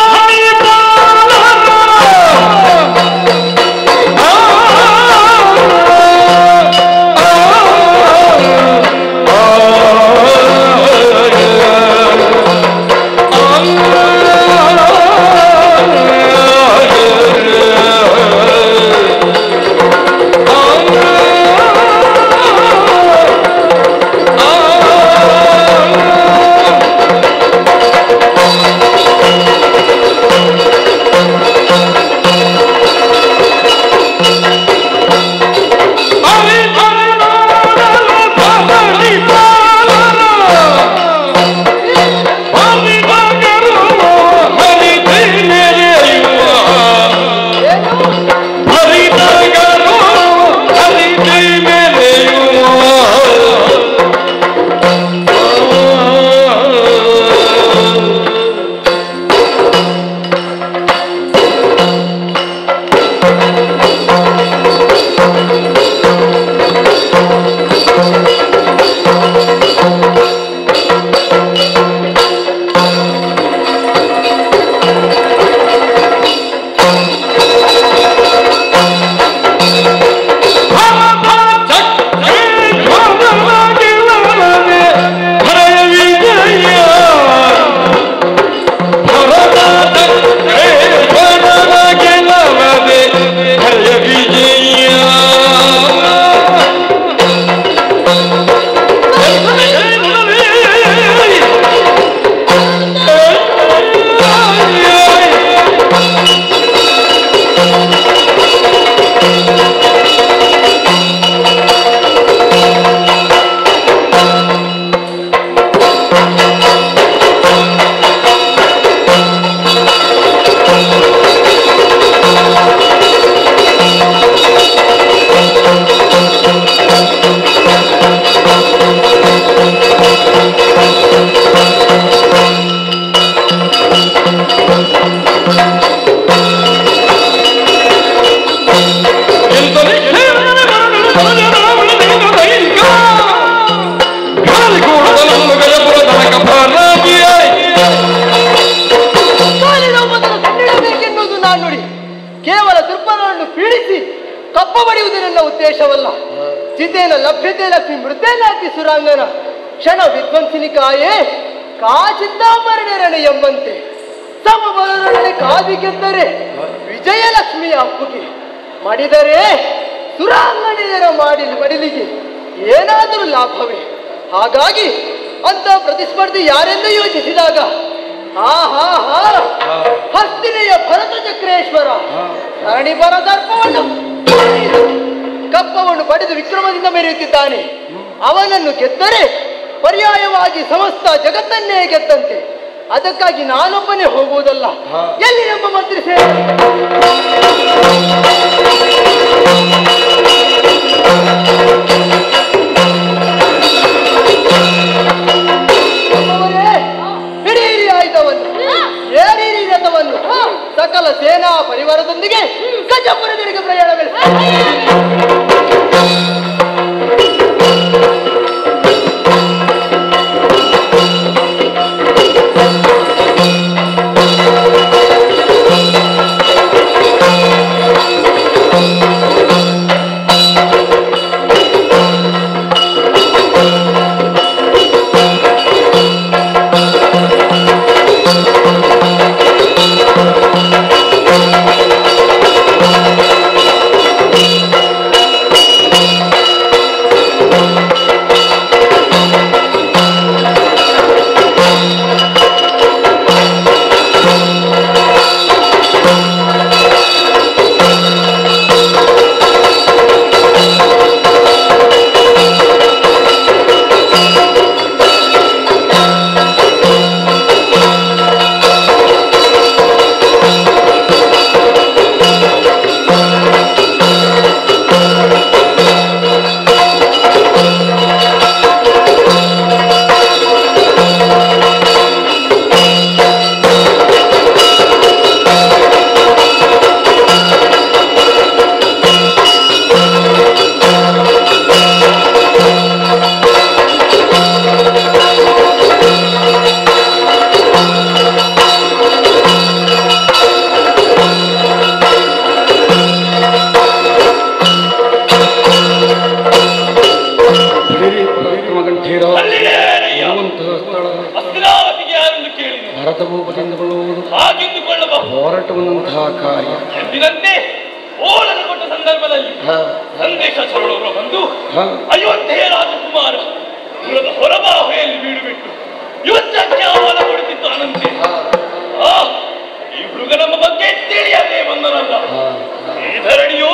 ನುಡಿ. ಕೇವಲ ದುರ್ಬಲರನ್ನು ಪೀಡಿಸಿ ಕಪ್ಪ ಬಡಿಯುವುದು ನನ್ನ ಉದ್ದೇಶವಲ್ಲ. ಜಿತೇನ ಲಭ್ಯತೆ ಲಕ್ಷ್ಮಿ ಮೃತೇನಾತಿ ಸುರಾಂಗನ ಕ್ಷಣ ವಿಧ್ವಂಸಿನಿ ಕಾಯೇ ಕಾಚಿದ್ದಾಂಬರಣೆ ಎಂಬಂತೆ ಸಮಬಲರೊಡನೆ ಕಾದಿ ಗೆದ್ದರೆ ವಿಜಯಲಕ್ಷ್ಮಿಯ ಅಪ್ಪುಗೆ, ಮಡಿದರೆ ಸುರಾಂಗಣಿಯರ ಮಡಿಲಿಗೆ ಏನಾದರೂ ಲಾಭವೇ? ಹಾಗಾಗಿ ಅಂತ ಪ್ರತಿಸ್ಪರ್ಧಿ ಯಾರೆಂದು ಯೋಚಿಸಿದಾಗ ಹಸ್ತಿನೆಯ ಭರತ ಚಕ್ರೇಶ್ವರ ಧರಣಿ ದರ್ಪವನ್ನು ಕಪ್ಪವನ್ನು ಪಡೆದು ವಿಕ್ರಮದಿಂದ ಮೆರೆಯುತ್ತಿದ್ದಾನೆ. ಅವನನ್ನು ಗೆದ್ದರೆ ಪರ್ಯಾಯವಾಗಿ ಸಮಸ್ತ ಜಗತ್ತನ್ನೇ ಗೆದ್ದಂತೆ. ಅದಕ್ಕಾಗಿ ನಾನೊಬ್ಬನೇ ಹೋಗುವುದಲ್ಲ. ಎಲ್ಲಿ ನಮ್ಮ ಮಂತ್ರಿ ಸೇವೆ? ಹಿಡಿಯಿರಿ ಆಯುಧವನ್ನು, ಏರಿರಿ ರಥವನ್ನು, ಸಕಲ ಸೇನಾ ಪರಿವಾರದೊಂದಿಗೆ ಗಜಪುರದೆಡೆಗೆ ಪ್ರಯಾಣ ಬೆಳೆಸಿ. ಹೋರಾಟವಂತಹ ಕಾರ್ಯ ಎಂದಿನಂತೆ ಓಲನ್ನು ಕೊಟ್ಟ ಸಂದರ್ಭದಲ್ಲಿ ಸಂದೇಶ ಸರಳವರು ಬಂದು ಅಯೋಧ್ಯೆಯ ರಾಜಕುಮಾರ ಹೊರಬಾಹುಯಲ್ಲಿ ಬೀಡುಬಿಟ್ಟು ಯುದ್ಧಕ್ಕೆ ಆಹ್ವಾನ ಕೊಡುತ್ತಿತ್ತು. ಅನಂತೆ ಈ ಹುಡುಗ ನಮ್ಮ ಬಗ್ಗೆ ತಿಳಿಯದೆ ಬಂದನಲ್ಲ. ಈ ಧರಣಿಯೋ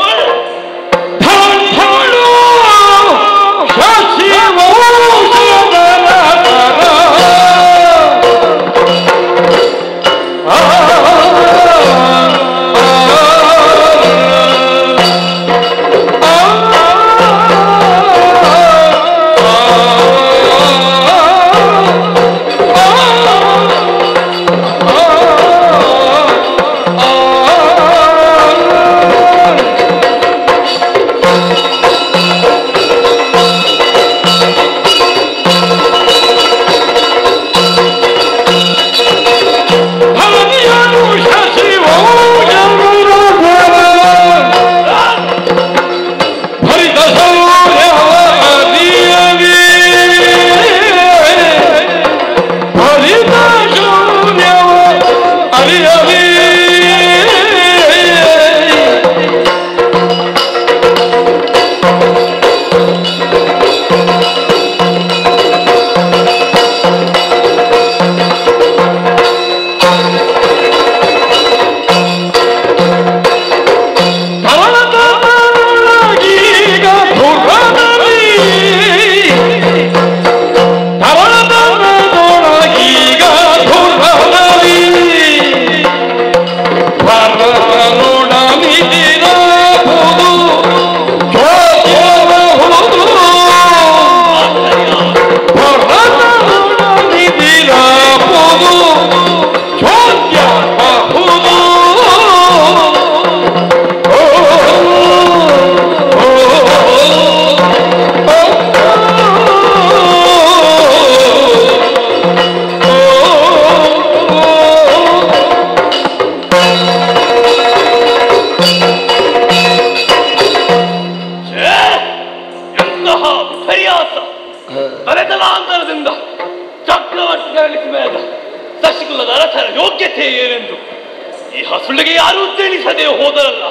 ಹಸುಳಿಗೆ ಯಾರೂ ತಿಳಿಸದೆ ಹೋದರಲ್ಲ.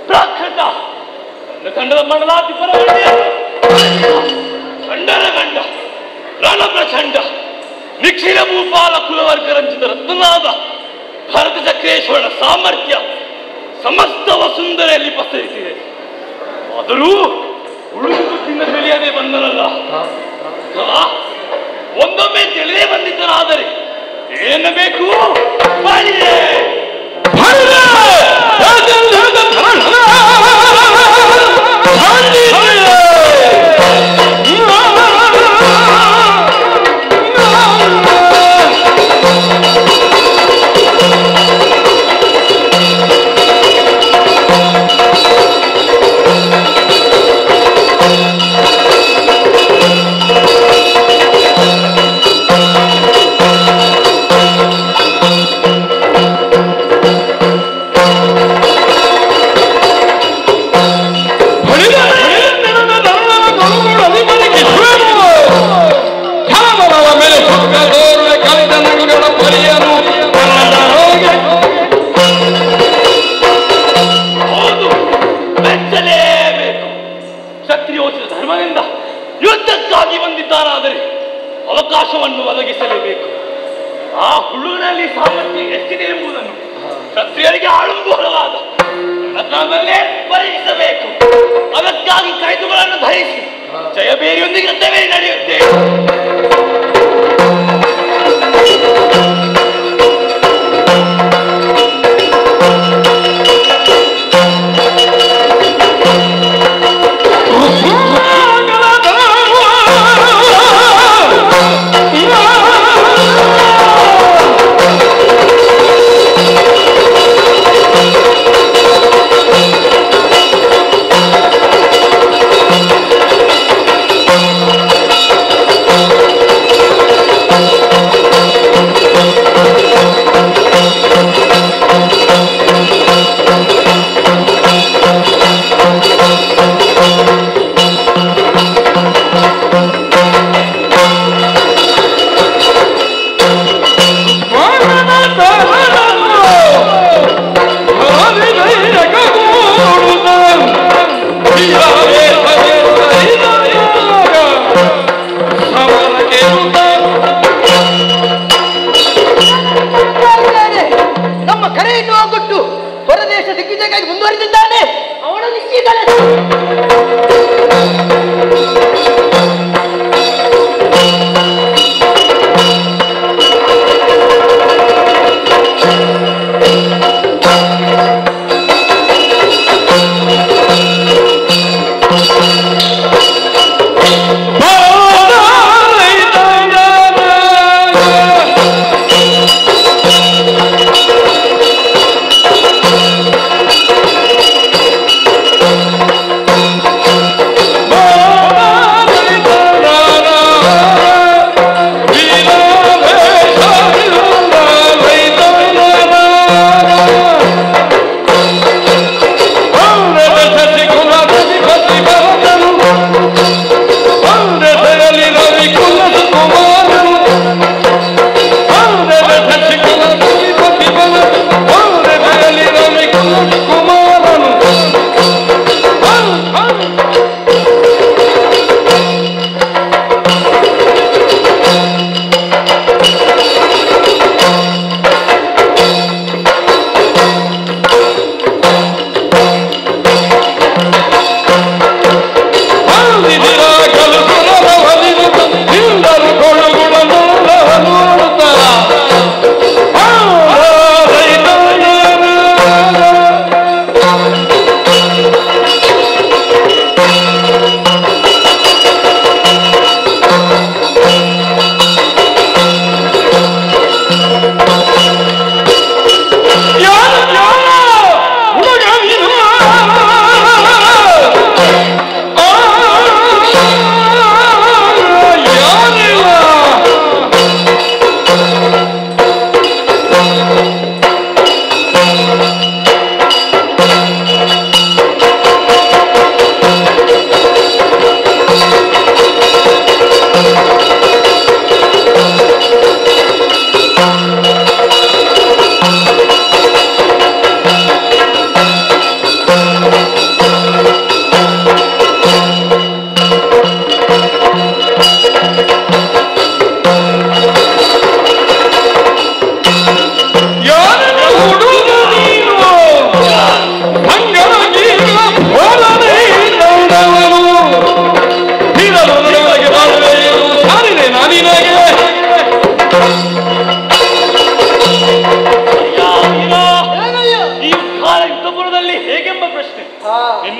ಪ್ರಾಕೃತ ನನ್ನ ತಂಡದ ಮಂಡಲಾಧಿಪರ ಖಂಡನ ಗಂಡ ರಣಪ್ರಚಂಡ ನಿಖಿಲ ಭೂಪಾಲ ಕುಲವರ್ಗ ರಂಜಿತ ರತ್ನನಾದ ಭರತ ಚಕ್ರೇಶ್ವರನ ಸಾಮರ್ಥ್ಯ ಸಮಸ್ತ ವಸುಂಧರೆಯಲ್ಲಿ ಪಸರಿಸಿದೆ. ಆದರೂ ಉಳಿದು ತಿನ್ನ ತಿಳಿಯದೆ ಬಂದನಲ್ಲ. ಒಂದೊಮ್ಮೆ ತಿಳಿದೇ ಬಂದಿದ್ದನಾದರೆ ಏನಬೇಕು ಮಾಡಿದೆ. ಅವಕಾಶವನ್ನು ಒದಗಿಸಲೇಬೇಕು. ಆ ಹುಳುವಿನಲ್ಲಿ ಸಾಮರ್ಥ್ಯ ಎಷ್ಟಿದೆ ಎಂಬುದನ್ನು ಕ್ಷತ್ರಿಯರಿಗೆ ಆಡಂಬರವಾದ ರಣಕಾಲದಲ್ಲೇ ಪರೀಕ್ಷಿಸಬೇಕು. ಅದಕ್ಕಾಗಿ ಕೈದುಗಳನ್ನು ಧರಿಸಿ ಜಯಬೇರಿಯೊಂದಿಗೆ ಯುದ್ಧವೇ ನಡೆಯುತ್ತೆ. ಮುಂದುವರಿದಿದ್ದಾನೆ. ಅವನು ನಿಶ್ಚಿತ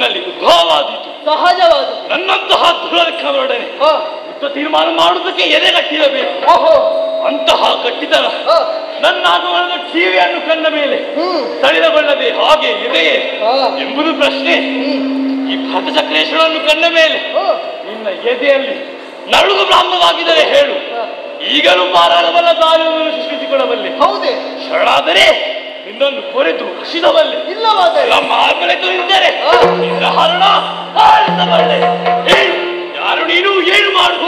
ಮನಸ್ಸಿನಲ್ಲಿ ಉದ್ಭವವಾದೀತು. ಸಹಜವಾದ ನನ್ನಂತಹ ದುರರ್ಕರೊಡನೆ ಯುದ್ಧ ತೀರ್ಮಾನ ಮಾಡುವುದಕ್ಕೆ ಎದೆ ಗಟ್ಟಿರಬೇಕು. ಅಂತಹ ಗಟ್ಟಿತನ ನನ್ನ ಆಗಮನದ ಟಿವಿಯನ್ನು ಕಂಡ ಮೇಲೆ ತಡೆದುಕೊಳ್ಳದೆ ಹಾಗೆ ಇದೆಯೇ ಎಂಬುದು ಪ್ರಶ್ನೆ. ಈ ಭರತಚಕ್ರೇಶ್ವರನ್ನು ಕಂಡ ಮೇಲೆ ನಿನ್ನ ಎದೆಯಲ್ಲಿ ನಡುಗು ಪ್ರಾರಂಭವಾಗಿದ್ದರೆ ಹೇಳು, ಈಗಲೂ ಮಾರಾಡಬಲ್ಲ ದಾರಿಯನ್ನು ಸೃಷ್ಟಿಸಿಕೊಳ್ಳಬಲ್ಲೆ. ಹೌದೇ? ಶರಣಾದರೆ ನಿನ್ನನ್ನು ಕೊರೆದು ಹಸಿದಬಲ್ಲೆ. ಇಲ್ಲವಾದರೆ ಮಾರ್ಮಲೆ ತುರಿದರೆ ನಿನ್ನ ಹರಣ ಹಾರಿಸಬಲ್ಲೆ. ಹೇಳು, ಯಾರು ನೀನು, ಏನು ಮಾಡುವುದು?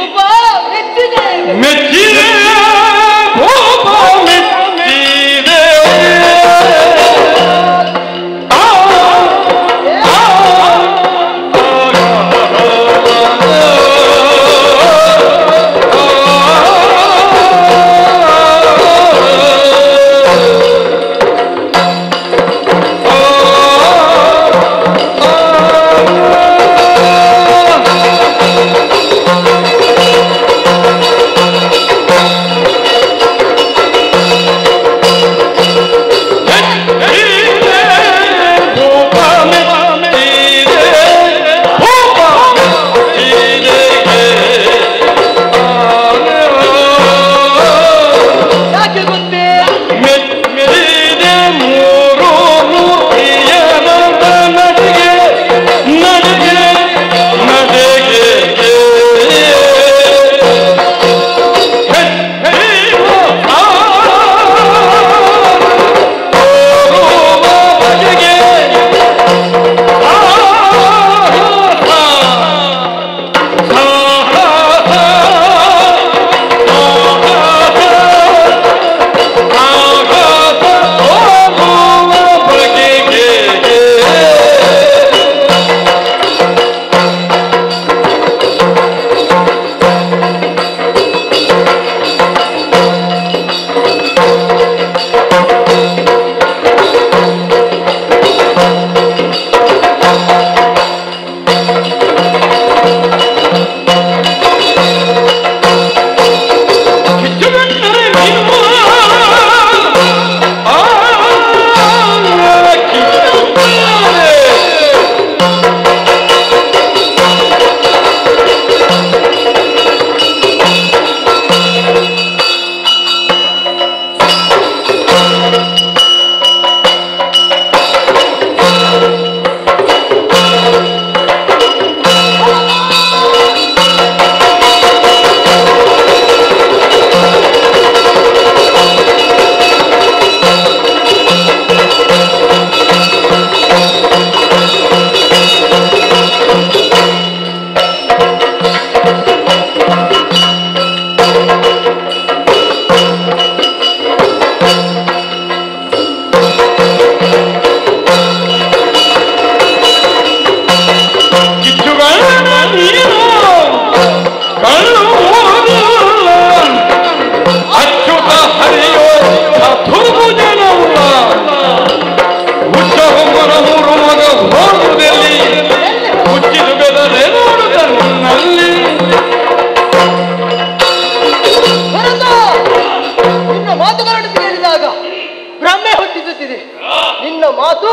ನಿನ್ನ ಮಾತು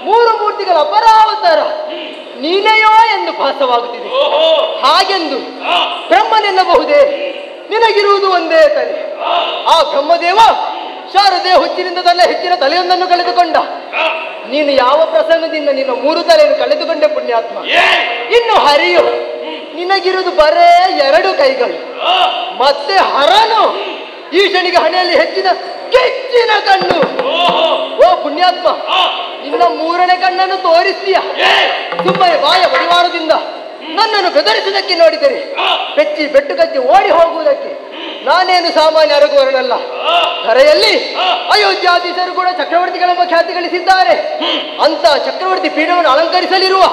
ಮೂರು ಮೂರ್ತಿಗಳ ಅಪರಾವತಾರ ನೀನೆಯೋ ಎಂದು ಭಾಸವಾಗುತ್ತಿದೆ. ಹಾಗೆಂದು ಬ್ರಹ್ಮನೆನ್ನಬಹುದೇ? ನಿನಗಿರುವುದು ಒಂದೇ ತಲೆ. ಆ ಬ್ರಹ್ಮದೇವ ಶಾರದೆ ಹುಚ್ಚಿನಿಂದ ತನ್ನ ಹೆಚ್ಚಿನ ತಲೆಯೊಂದನ್ನು ಕಳೆದುಕೊಂಡ. ನೀನು ಯಾವ ಪ್ರಸಂಗದಿಂದ ನಿನ್ನ ಮೂರು ತಲೆಯನ್ನು ಕಳೆದುಕೊಂಡೆ ಪುಣ್ಯಾತ್ಮ? ಇನ್ನು ಹರಿಯು ನಿನಗಿರುವುದು ಬರೇ 2 ಕೈಗಳು. ಮತ್ತೆ ಹರನು ಈಶನಿಗೆ ಹಣೆಯಲ್ಲಿ ಕೆಚ್ಚಿನ ಕಣ್ಣು. ಓ ಪುಣ್ಯಾತ್ಮ, ನಿನ್ನ 3ನೇ ಕಣ್ಣನ್ನು ತೋರಿಸ್ತೀಯ? ಸುಮ್ಮನೆ ಬಾಯ ಪರಿವಾರದಿಂದ ನನ್ನನ್ನು ಬೆದರಿಸುವುದಕ್ಕೆ ನೋಡಿದರೆ ಬೆಚ್ಚಿ ಬೆಟ್ಟು ಕಚ್ಚಿ ಓಡಿ ಹೋಗುವುದಕ್ಕೆ ನಾನೇನು ಸಾಮಾನ್ಯ ಅರಗುವರನಲ್ಲ. ಧರೆಯಲ್ಲಿ ಅಯೋಧ್ಯಾಧೀಶರು ಕೂಡ ಚಕ್ರವರ್ತಿಗಳೆಂಬ ಖ್ಯಾತಿ ಗಳಿಸಿದ್ದಾರೆ. ಅಂತ ಚಕ್ರವರ್ತಿ ಪೀಠವನ್ನು ಅಲಂಕರಿಸಲಿರುವ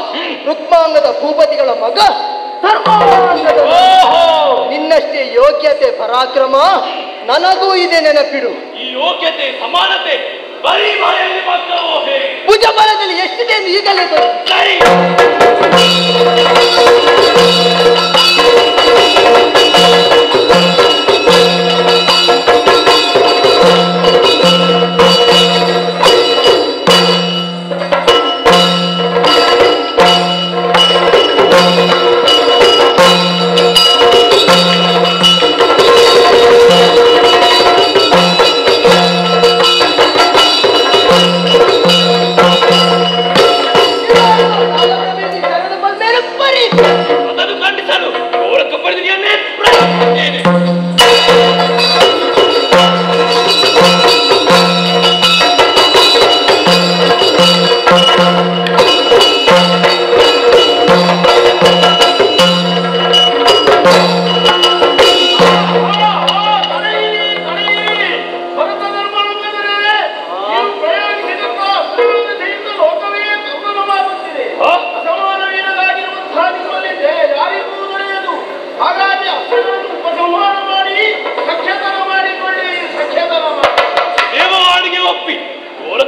ರುಕ್ಮಾಂಗದ ಭೂಪತಿಗಳ ಮಗ ಧರ್ಮಾಂಗದ. ನಿನ್ನಷ್ಟೇ ಯೋಗ್ಯತೆ ಪರಾಕ್ರಮ ನನಗೂ ಇದೆ, ನೆನಪಿಡು. ಈ ಯೋಗ್ಯತೆ ಸಮಾನತೆ ಬರೀ ಬಾಯಲ್ಲಿ ಮಾತ್ರವೋ? ಭುಜ ಬಲದಲ್ಲಿ ಎಷ್ಟಿದೆ ಎಂದು ಈಗಲೇ ಸರಿ.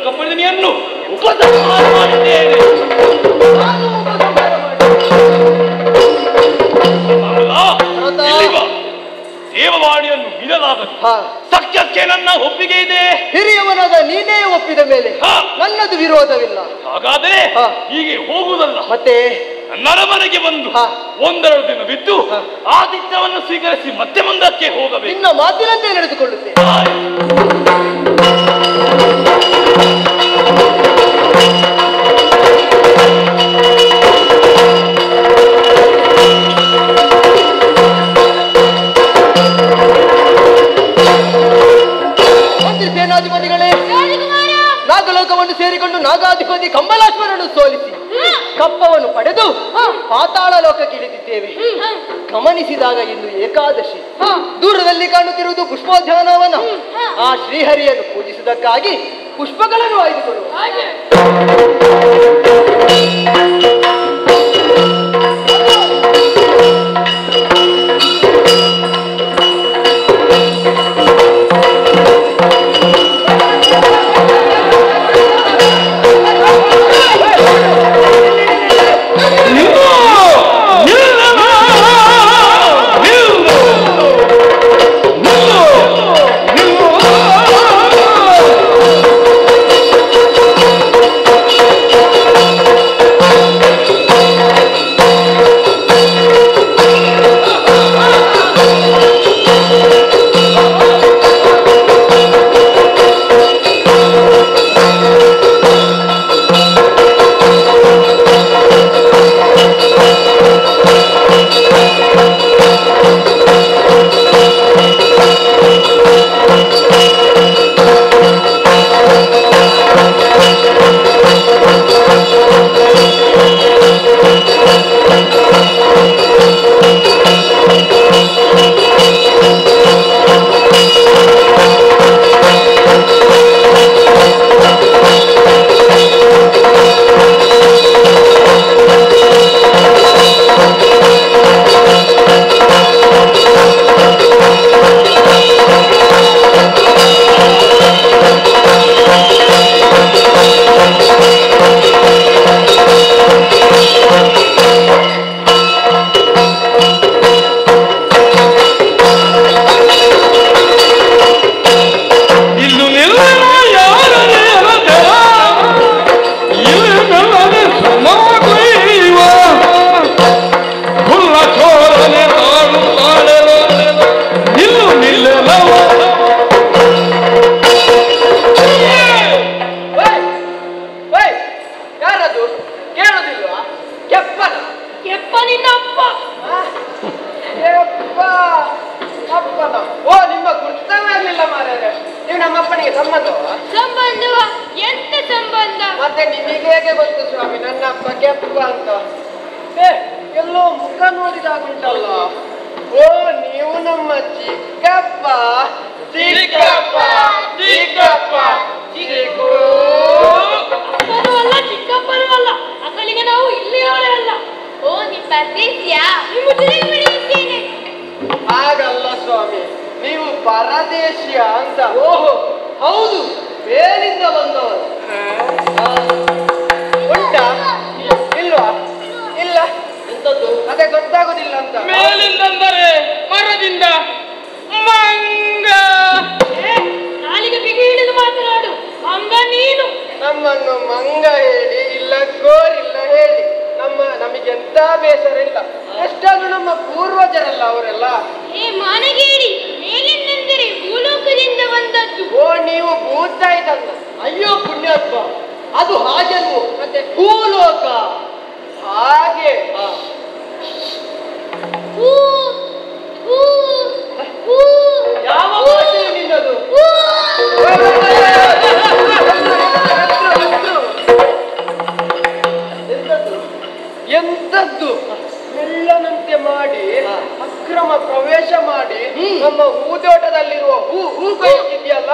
ನಾಗಪರ್ಣಿಯನ್ನು ಉಪಸಂಹಾರ ಮಾಡಿದ್ದೇನೆ. ದೇವವಾಣಿಯನ್ನು ಬಿಡಲಾಗದು. ಸತ್ಯಕ್ಕೆ ನನ್ನ ಒಪ್ಪಿಗೆ ಇದೆ. ಹಿರಿಯವನಾದ ನೀನೇ ಒಪ್ಪಿದ ಮೇಲೆ ನನ್ನದು ವಿರೋಧವಿಲ್ಲ. ಹಾಗಾದರೆ ಹೀಗೆ ಹೋಗುವುದಲ್ಲ, ಮತ್ತೆ ನರಮನೆಗೆ ಬಂದು ಒಂದೆರಡು ದಿನ ಬಿದ್ದು ಆತಿಥ್ಯವನ್ನು ಸ್ವೀಕರಿಸಿ ಮತ್ತೆ ಮುಂದಕ್ಕೆ ಹೋಗಬೇಕು. ನಿನ್ನ ಮಾತಿನಂತೆ ನಡೆದುಕೊಳ್ಳುತ್ತೇನೆ. ಸೇನಾಧಿಪತಿಗಳೇ, ನಾಗಲೋಕವನ್ನು ಸೇರಿಕೊಂಡು ನಾಗಾಧಿಪತಿ ಕಂಬಲಾಶ್ವರನ್ನು ಸೋಲಿಸಿ ಕಪ್ಪವನ್ನು ಪಡೆದು ಪಾತಾಳ ಲೋಕಕ್ಕೆ ಇಳಿದಿದ್ದೇವೆ. ಗಮನಿಸಿದಾಗ ಇಂದು ಏಕಾದಶಿ. ದೂರದಲ್ಲಿ ಕಾಣುತ್ತಿರುವುದು ಪುಷ್ಪೋದ್ಯಾನವನ. ಆ ಶ್ರೀಹರಿಯನ್ನು ಪೂಜಿಸುವುದಕ್ಕಾಗಿ ಪುಷ್ಪಗಳನ್ನು ಆಯ್ದುಕೊಳ್ಳುವ. ಎಲ್ಲೋ ಮುಖ ನೋಡಿದಾಗುಂಟಲ್ಲ. ಓ, ನೀವು ನಮ್ಮ ಚಿಕ್ಕಪ್ಪ. ಚಿಕ್ಕಪ್ಪ ಚಿಕ್ಕಪ್ಪ ಚಿಕ್ಕಪ್ಪನೂ ಅಲ್ಲ, ಅಕ್ಕನಿಗೆ ನಾವು ಇಲ್ಲಿ ಅಲ್ಲ. ಓ, ನಿಮ್ಮ ಪರದೇಶಿಯಾ? ಹಾಗಲ್ಲ ಸ್ವಾಮಿ, ನೀವು ಪರದೇಶಿಯ ಅಂತ. ಓಹೋ, ಹೌದು, ಮೇಲಿಂದ ಬಂದವರು. ಉಂಟಾ? ಇಲ್ವಾ? ಇಲ್ಲ. ಎಂತದ್ದು? ಅದೇ ಗೊತ್ತಾಗುದಿಲ್ಲ ಅಂತ. ಮೇಲಿಂದಂದರೆ ಮರದಿಂದ ಮಂಗ. ನಾಲಿಗೆ ಬಿಗಿ ಹಿಡಿದು ಮಾತನಾಡು. ಮಂಗ ನೀನು. ನಮ್ಮನ್ನು ಮಂಗ ಹೇಳಿ, ಇಲ್ಲ ಗೋರಿಲ್ಲ ಹೇಳಿ, ನಮಗೆಂತ ಬೇಸರ ಇಲ್ಲ. ಎಷ್ಟಾದ್ರೂ ನಮ್ಮ ಪೂರ್ವಜರಲ್ಲ ಅವರೆಲ್ಲ. ಮಾನಗೇರಿ, ಮೇಲಿಂದೆಂದರೆ ಭೂಲೋಕದಿಂದ ಬಂದದ್ದು. ಓ, ನೀವು ಭೂತಾಯ್ತಲ್ಲ. ಅಯ್ಯೋ ಪುಣ್ಯಾತ್ಮ, ಅದು ಹಾಗೆಲ್ವು. ಮತ್ತೆ ಭೂಲೋಕ ಹಾಗೆ. ಯಾವ ಭಾಷೆ ನಿನ್ನದು? ಎಂತದ್ದು? ಮೆಲ್ಲನಂತೆ ಮಾಡಿ ಅಕ್ರಮ ಪ್ರವೇಶ ಮಾಡಿ ನಮ್ಮ ಹೂದೋಟದಲ್ಲಿರುವ ಹೂ ಕೊಯ್ತಿದ್ಯಲ್ಲ.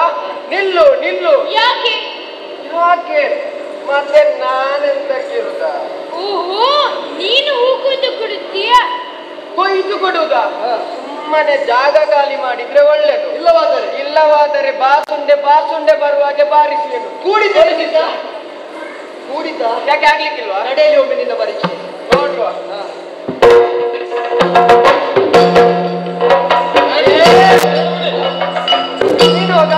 ನಿಲ್ಲು ನಿಲ್ಲು. ಯಾಕೆ? ಮತ್ತೆ ನಾನೆಂತಕ್ಕಿರುದ? ಓಹೋ, ನೀನು ಹೂ ಕೊಯ್ದು ಕೊಡುತ್ತೀಯ? ಕೊಯ್ದು ಕೊಡುವುದ? ಸುಮ್ಮನೆ ಜಾಗ ಖಾಲಿ ಮಾಡಿದ್ರೆ ಒಳ್ಳೇದು. ಇಲ್ಲವಾದರೆ ಬಾಸುಂಡೆ ಬರುವಾಗೆ ಬಾರಿಸುವೆನು. ಕೂಡಿದ್ದ ಯಾಕೆ ಆಗ್ಲಿಕ್ಕಿಲ್ವಾ? ನಡೆಯಲಿ ಒಮ್ಮೆ ನಿನ್ನ ಪರೀಕ್ಷೆ ನೋಡುವ. ನೀನು ಹೋಗ.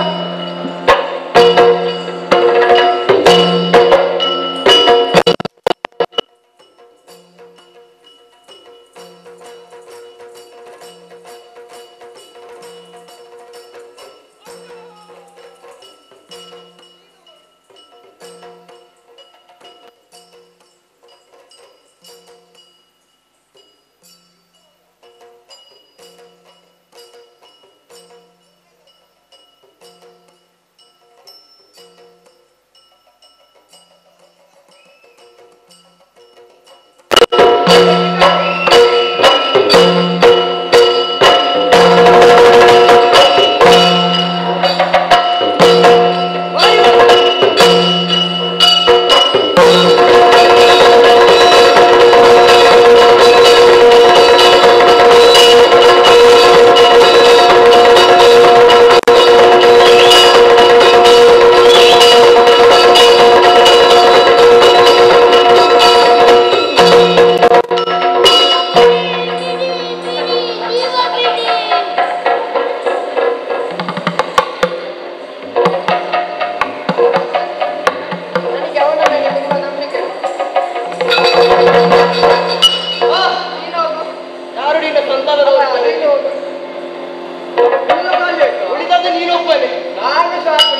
ಉಳಿದದ್ದು ನೀನೊಬ್ಬನೇ. ನಾನು ಸಾಕು.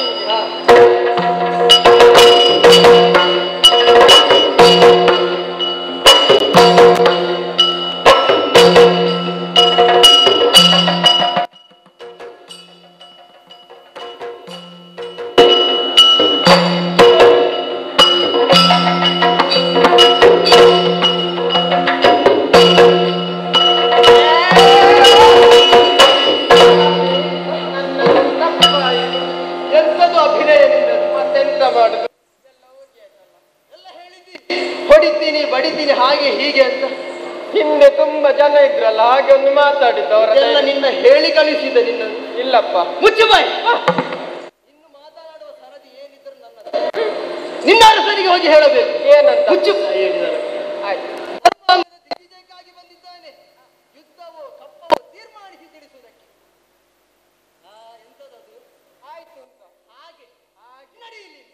ಹೊಡಿತೀನಿ ಬಡಿತೀನಿ ಹಾಗೆ ಹೀಗೆ ಅಂತ ಹಿಂದೆ ತುಂಬಾ ಜನ ಇದ್ರಲ್ಲ, ಹಾಗೆ ಒಂದು ಮಾತಾಡಿದ್ದವರೆಲ್ಲ ನಿನ್ನ ಹೇಳಿ ಕಳಿಸಿದ. ನಿನ್ನ ಇಲ್ಲಪ್ಪ, ಮುಚ್ಚು ಬಾಯಿ. ಇನ್ನು ಮಾತನಾಡುವ ಸರದಿ ಏನಿದ್ರು ನಿನ್ನ ಅರಸನಿಗೆ ಹೋಗಿ ಹೇಳಬೇಕು. ಏನಂತ? ಮುಚ್ಚು ಹೇಳಿದ್ದಾರೆ. ಆಯ್ತು. ದಿಗ್ವಿಜಯಕ್ಕಾಗಿ ಬಂದಿದ್ದಾನೆ. ಯುದ್ಧವೋ ಕಪ್ಪವೋ ತೀರ್ಮಾನಿಸಿ ತಿಳಿಸುವುದಕ್ಕೆ. ಎಂತದದು? ಆಯ್ತು ಅಂತ ಹಾಗೆ ಹಾಗೆ ನಡೆಯಲಿಲ್ಲ.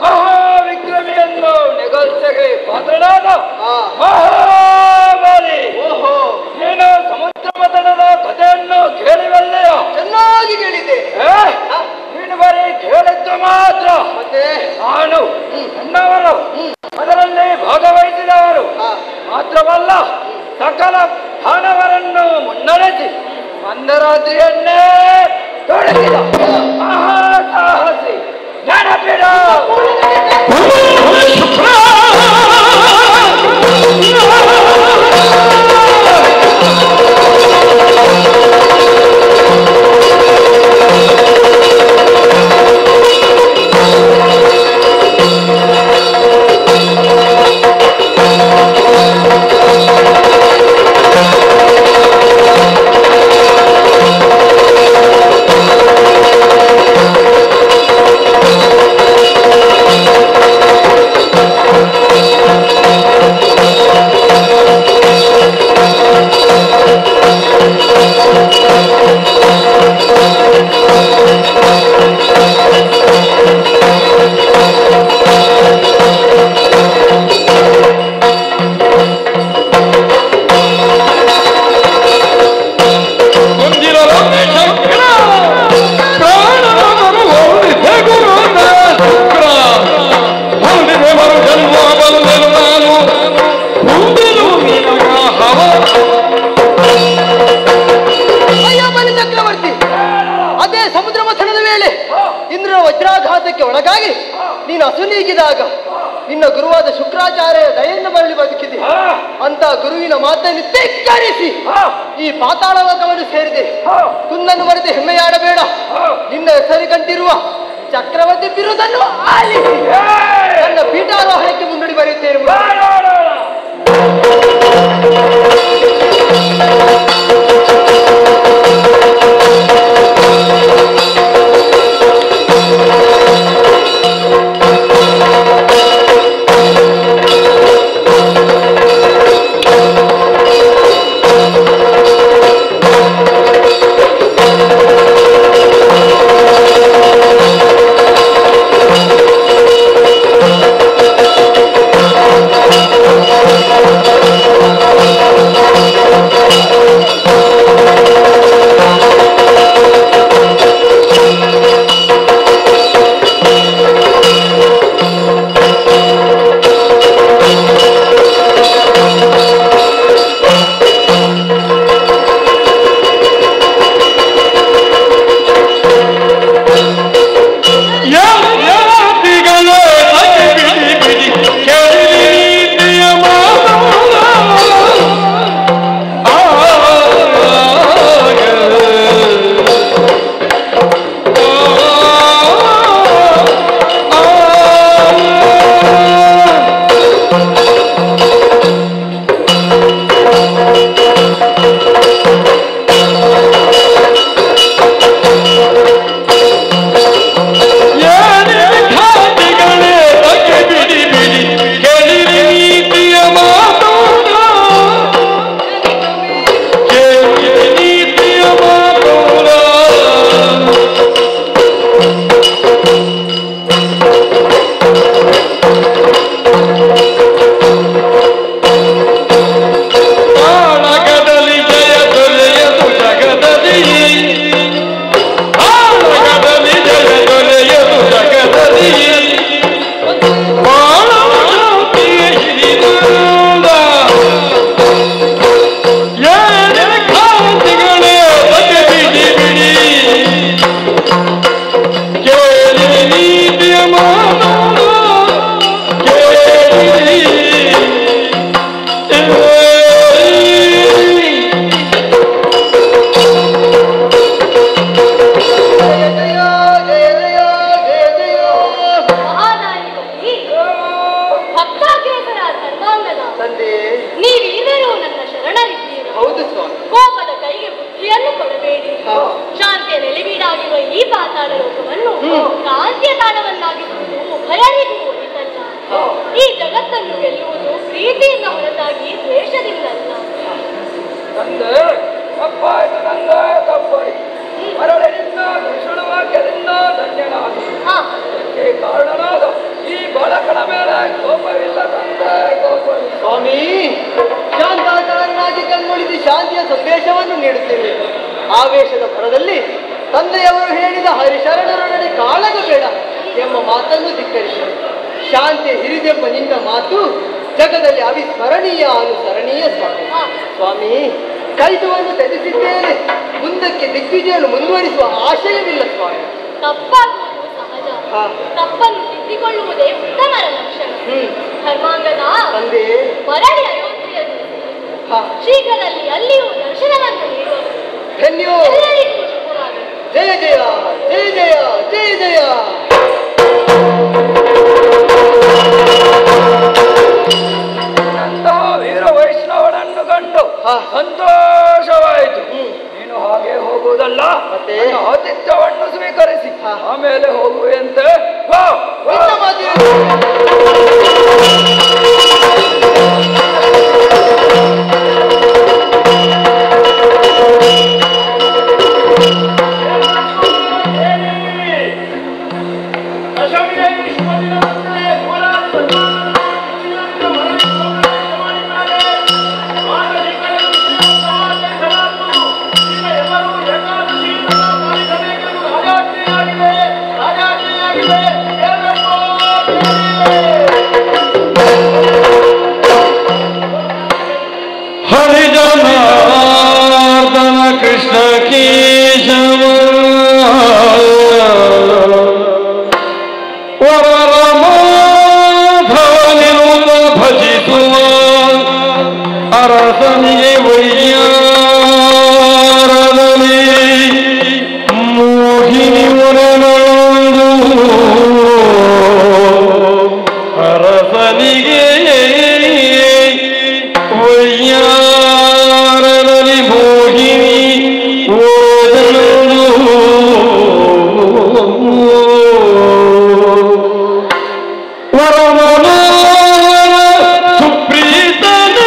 ಮಹಾವಿಕ್ರಮಿಯನ್ನು ನೆಗಲ್ಸೆಗೆ ಪಾತ್ರನಾದ ಮಹಾಬಲಿ. ಓಹೋ, ನೀನು ಸಮುದ್ರ ಮಥನದ ಕಥೆಯನ್ನು ಕೇಳಿವಲ್ಲೆಯ? ಚೆನ್ನಾಗಿ ಕೇಳಿದೆ. ನೀನು ಬರೀ ಕೇಳಿದ್ದು ಮಾತ್ರ, ಮತ್ತೆ ನಾನು ನನ್ನವರು ಅದರಲ್ಲಿ ಭಾಗವಹಿಸಿದವರು ಮಾತ್ರವಲ್ಲ, ಸಕಲ ದಾನವರನ್ನು ಮುನ್ನಡೆಸಿ ಮಂದರಾತ್ರಿಯನ್ನೇ ತೊಡಗಿದ ಮಹಾಸಾಹಸಿ ನೆನಪಿಡ. ಒಳಗಾಗಿ ನೀನು ಅಸುನೀಗಿದಾಗ ನಿನ್ನ ಗುರುವಾದ ಶುಕ್ರಾಚಾರ್ಯ ದಯೆಯನ್ನು ಬರಲಿ ಬದುಕಿದೆ ಅಂತ ಗುರುವಿನ ಮಾತನ್ನು ಧಿಕ್ಕರಿಸಿ ಈ ಪಾತಾಳ ಲೋಕವನ್ನು ಸೇರಿದೆ. ಕುಂದನ್ನು ಬರೆದು ಹೆಮ್ಮೆಯಾಡಬೇಡ. ನಿನ್ನ ಹೆಸರು ಕಂಡಿರುವ ಚಕ್ರವರ್ತಿ ಬಿರುದನ್ನು ಆಲಿಸಿ ನನ್ನ ಪೀಠಾರೋಹಣಕ್ಕೆ ಮುನ್ನಡಿ ಬರೆಯುತ್ತೇನೆ. ಸ್ವಾಮಿ, ಶಾಂತಾಕಾರನಾಗಿ ಕಣ್ಮೊಳಿಸಿ ಶಾಂತಿಯ ಸಂದೇಶವನ್ನು ನೀಡುತ್ತೇನೆ. ಆವೇಶದ ಭರದಲ್ಲಿ ತಂದೆಯವರು ಹೇಳಿದ ಹರಿಶರಣರೊಡನೆ ಕಾಳಗಬೇಡ ಎಂಬ ಮಾತನ್ನು ಧಿಕ್ಕರಿಸಿದರು. ಶಾಂತಿ ಹಿರಿದೆಂಬ ನಿನ್ನ ಮಾತು ಜಗದಲ್ಲಿ ಅವಿಸ್ಮರಣೀಯ ಅನುಸರಣೀಯ ಸ್ವಾಮಿ. ಸ್ವಾಮಿ, ಕೈದುವನ್ನು ತ್ಯಜಿಸಿದ್ದೇನೆ. ಮುಂದಕ್ಕೆ ದಿಗ್ವಿಜಯವನ್ನು ಮುಂದುವರಿಸುವ ಆಶಯವಿಲ್ಲ ಸ್ವಾಮಿ. ತಪ್ಪಾಗುವುದು ಸಹಜ. ತಪ್ಪನ್ನು ತಿದ್ದಿಕೊಳ್ಳುವುದೇ ಉತ್ತಮರ ಲಕ್ಷಣ. ಧರ್ಮಾಂಗದ ತಂದೆ ಮರಳಿ ಅಯೋಧ್ಯೆಯನ್ನು ಶೀಘ್ರದಲ್ಲಿ ಅಲ್ಲಿಯೂ ದರ್ಶನವನ್ನು ನೀಡುವರು. ಧನ್ಯವಾದ. ಎಲ್ಲರಿಗೂ ಶುಭವಾಗಲಿ. ಜಯ ಜಯ ಜಯ ಜಯ ಜಯ ಜಯ. ಅಂತಹ ವೀರ ವೈಷ್ಣವನನ್ನು ಕಂಡು ಸಂತೋಷವಾಯಿತು. ನೀನು ಹಾಗೆ ಹೋಗುವುದಲ್ಲ, ಮತ್ತೆ ಆತಿಥ್ಯವನ್ನು ಸ್ವೀಕರಿಸಿ ಆಮೇಲೆ ಹೋಗುವಂತೆ. हरिजनार्दन कृष्ण केशव वररमाधवनिरुत भजिಸುವ ಅರಸನಿಗೆ ವೈಯಾರದಲ್ಲಿ ಮೋಹಿನಿ ಒರೆನೊಂದು ಅರಸನಿಗೆ ವೈಯಾರದಲ್ಲಿ ಮೋಹಿನಿ ಓದಲು ವರಮನ ಸುಪ್ರೀತನ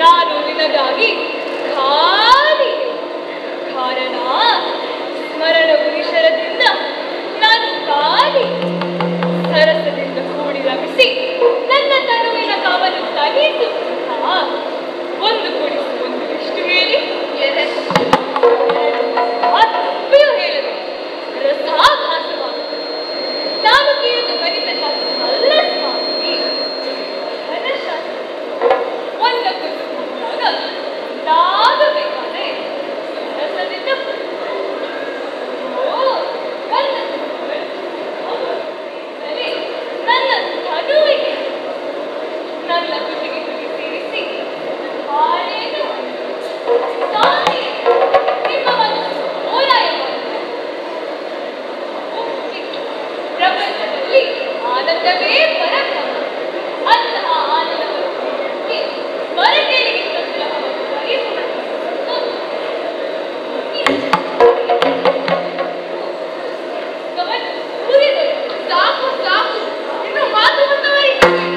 ನಾನು ನಿನಗಾಗಿ ಖಾಲಿ. ಕಾರಣ ಸ್ಮರಣವು ನಿಶರದಿಂದ ನಾನು ಖಾಲಿ. ಸರಸದಿಂದ ಕೂಡಿ ರಮಿಸಿ ನನ್ನ ತನುವಿನ ಕಾವಲು ತನೀತು. ಒಂದು ಕುಡಿಸು ಒಂದು ಎಷ್ಟು ಹೇಳಿ ಅಪ್ಪೆಯು ಹೇಳದೆ ರಸಾಘಾತವಾಗುತ್ತದೆ. ನಾನು ಕೇಳಿದ ಗಣಿತ ಶಾಸ್ತ್ರ ಅಲ್ಲ ಸ್ವಾಮಿ, ಧನಶಾಸ್ತ್ರ. ಒಂದಕ್ಕೊಂದು ಕೂಡಿದಾಗ ನಾಗಬೇಕಾದ್ರೆ ರಸದಿಂದ ನನ್ನ ತನುವಿಗೆ ನನ್ನ ತುಟಿಗೆ ತುಟಿ ಸೇರಿಸಿ ಹಾಡೇನು ನಿಮ್ಮ ಮನಸ್ಸು ಓಲಾಯವಾಗಿದೆ. ಪ್ರಪಂಚದಲ್ಲಿ ಆನಂದವೇ ಪರಬ್ರಹ್ಮ. ಅಂತಹ ಆನಂದವನ್ನು ಹೊರಗೇಳಿಗಿಂತ ಸುಲಭವನ್ನು ಬರೆಯುವುದು ಸಾಕು ಸಾಕು, ಇನ್ನು ಮಾತು ಮುಂದುವರಿಸಬೇಡ.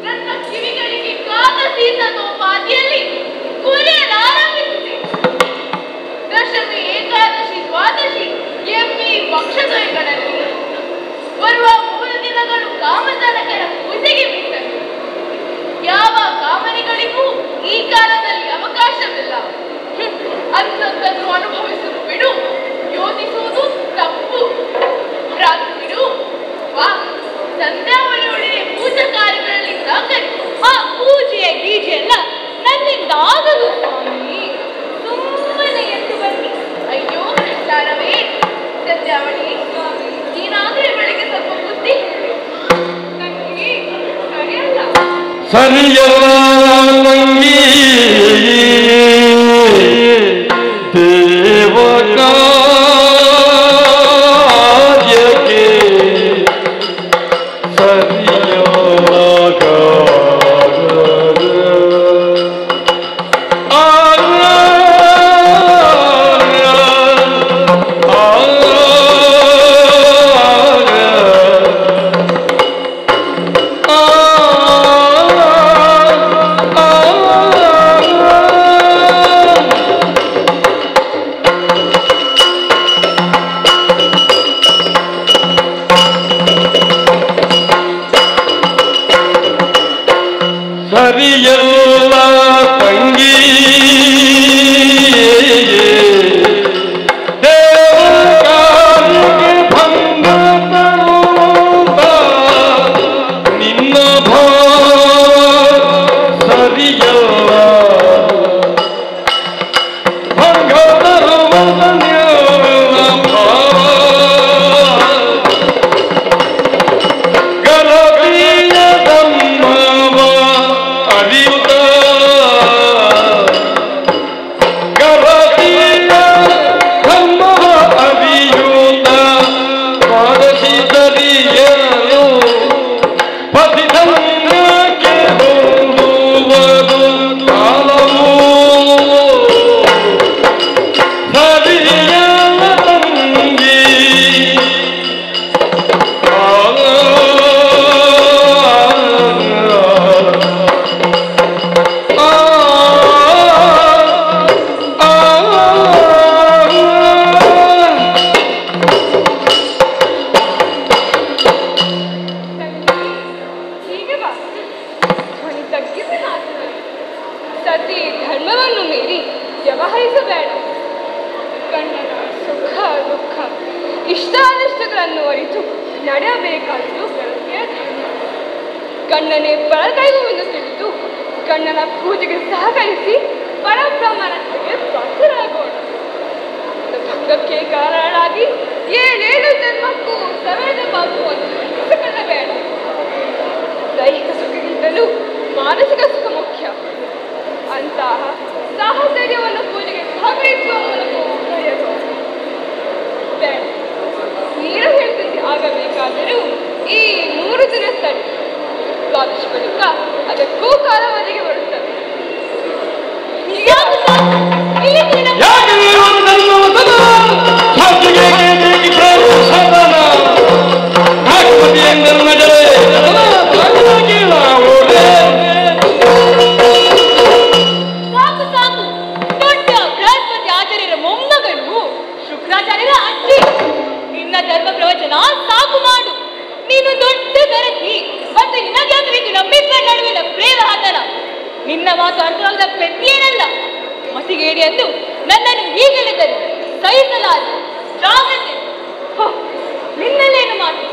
ನನ್ನ ಕಿವಿಗಳಿಗೆ ಕಾದ ಸೀತದ ಬಾದಿಯಲ್ಲಿ ಕುರಿಯಲಾರಂಭಿಸಿದೆ. ದಶಮಿ, ಏಕಾದಶಿ, ದ್ವಾದಶಿ ಎಂಬಿ ಪಕ್ಷದ್ವಯಗಳಲ್ಲಿ ಬರುವ 3 ದಿನಗಳು ಕಾಮತನಕರ ಪೂಜೆಗೆ ಮೀಸಲು. ಯಾವ ಕಾಮನೆಗಳಿಗೂ ಈ ಕಾಲದಲ್ಲಿ ಅವಕಾಶವಿಲ್ಲ. ಅಂತದ್ದನ್ನು ಅನುಭವಿಸುವುದು ಬಿಡು, ಯೋಚಿಸುವುದು ತಪ್ಪು. ರಾತ್ರಿ ಬಿಡು, ವಾ ಸಂಧ್ಯಾವಳಿಯೊಳಗೆ ಪೂಜಾ ಕಾರ್ಯಗಳಲ್ಲಿ ಸಹಕರಿಸು. ಆ ಪೂಜೆಯ ಗೀಜೆಯಲ್ಲ ನನ್ನಿಂದ ಆಗದು ಸ್ವಾಮಿ. ಸುಮ್ಮನೆ ಎದ್ದು ಬನ್ನಿ. ಅಯ್ಯೋ ಕೃಷ್ಣಾರವೇ, ಸಂಧ್ಯಾವಳಿ ನೀನಾದ್ರೆ ಬೆಳಿಗ್ಗೆ ಸ್ವಲ್ಪ ಬುದ್ಧಿ ನನಗೆ ಸರಿಯಲ್ಲ. ಸರಿಯಲ್ಲ ತಂಗಿ ದೇವ ಕಾರ್ಯಕ್ಕೆ ಸರಿಯಲ್ಲ ತಂಗಿ ದೇವಕಾರಿಗೆ ಭಂಗ ತರುವುದ ನಿನ್ನ ಸರಿಯಲ್ಲ ಭಂಗ ತರುವುದ ಸತಿ ಧರ್ಮವನ್ನು ಮೀರಿ ವ್ಯವಹರಿಸಬೇಡ. ಗಂಡನ ಸುಖ ದುಃಖ ಇಷ್ಟಾನಿಷ್ಟಗಳನ್ನು ಅರಿತು ನಡೆಯಬೇಕಾದ್ದು ಗೆಳತಿಯ ಧರ್ಮ. ಗಂಡನೇ ಪರದೈವವೆಂದು ತಿಳಿದು ಗಂಡನ ಪೂಜೆಗೆ ಸಹಕರಿಸಿ ಪರಬ್ರಹ್ಮನತೆಗೆ ಪಾತ್ರರಾಗೋಣ. ಭಂಗಕ್ಕೆ ಕಾರಣರಾಗಿ 7 ಜನ್ಮಕ್ಕೂ ಸವೆದ ಪಾಪವನ್ನು ಹೆಚ್ಚಿಸಿಕೊಳ್ಳಬೇಡ. ದೈಹಿಕ ಸುಖಕ್ಕಿಂತಲೂ ಮಾನಸಿಕ ಸುಖ ಮುಖ್ಯ. ಅಂತಹ ಸಾಹಚರ್ಯವನ್ನು ಪೂಜೆಗೆ ಸಹಕರಿಸುವ ಮೂಲಕ ನಡೆಯಬಹುದು. ನೀನು ಹೇಳ್ತಿದ್ದೆ ಆಗಬೇಕಾದರೂ ಈ 3 ದಿನ ತಡೆ ದ್ವಾದಶ ಬಳಿಕ ಅದಕ್ಕೂ ಕಾಲವರೆಗೆ ಬರುತ್ತದೆ. ದೊಡ್ಡ ಬೃಹಸ್ಪತಿ ಆಚಾರ್ಯರ ಮೊಮ್ಮಗಳು ಶುಕ್ರಾಚಾರ್ಯರ ಅಜ್ಜಿ. ನಿನ್ನ ಧರ್ಮ ಪ್ರವಚನ ಸಾಕು ಮಾಡು. ನೀನು ದೊಡ್ಡ ದರತಿ ಮತ್ತು ನಿನಗೆ ಬೇಕು ನಮ್ಮಿಬ್ಬರ ನಡುವಿನ ಪ್ರೇಮ ಹತನ. ನಿನ್ನ ಮಾತು ಅರ್ಥವಾಗದ ಪೆಟ್ಟಿಯೇನಲ್ಲ. ಮಸಿಗೇಡಿ ಎಂದು ನನ್ನನ್ನು ಹೀಗೆಳೆದರೆ ಸಹಿಸಲಾರೆ. ಜಾಗ್ರತೆ. ನಿನ್ನಲ್ಲೇನು ಮಾತು?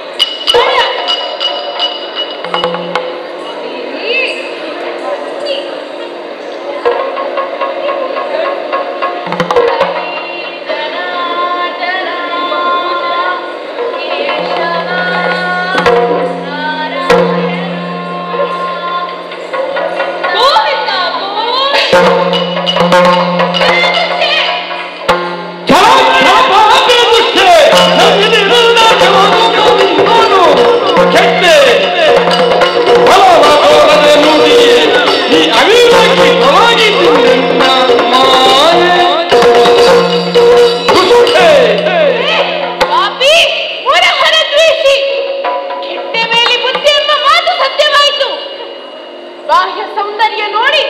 ಬಾಹ್ಯ ಸೌಂದರ್ಯ ನೋಡಿ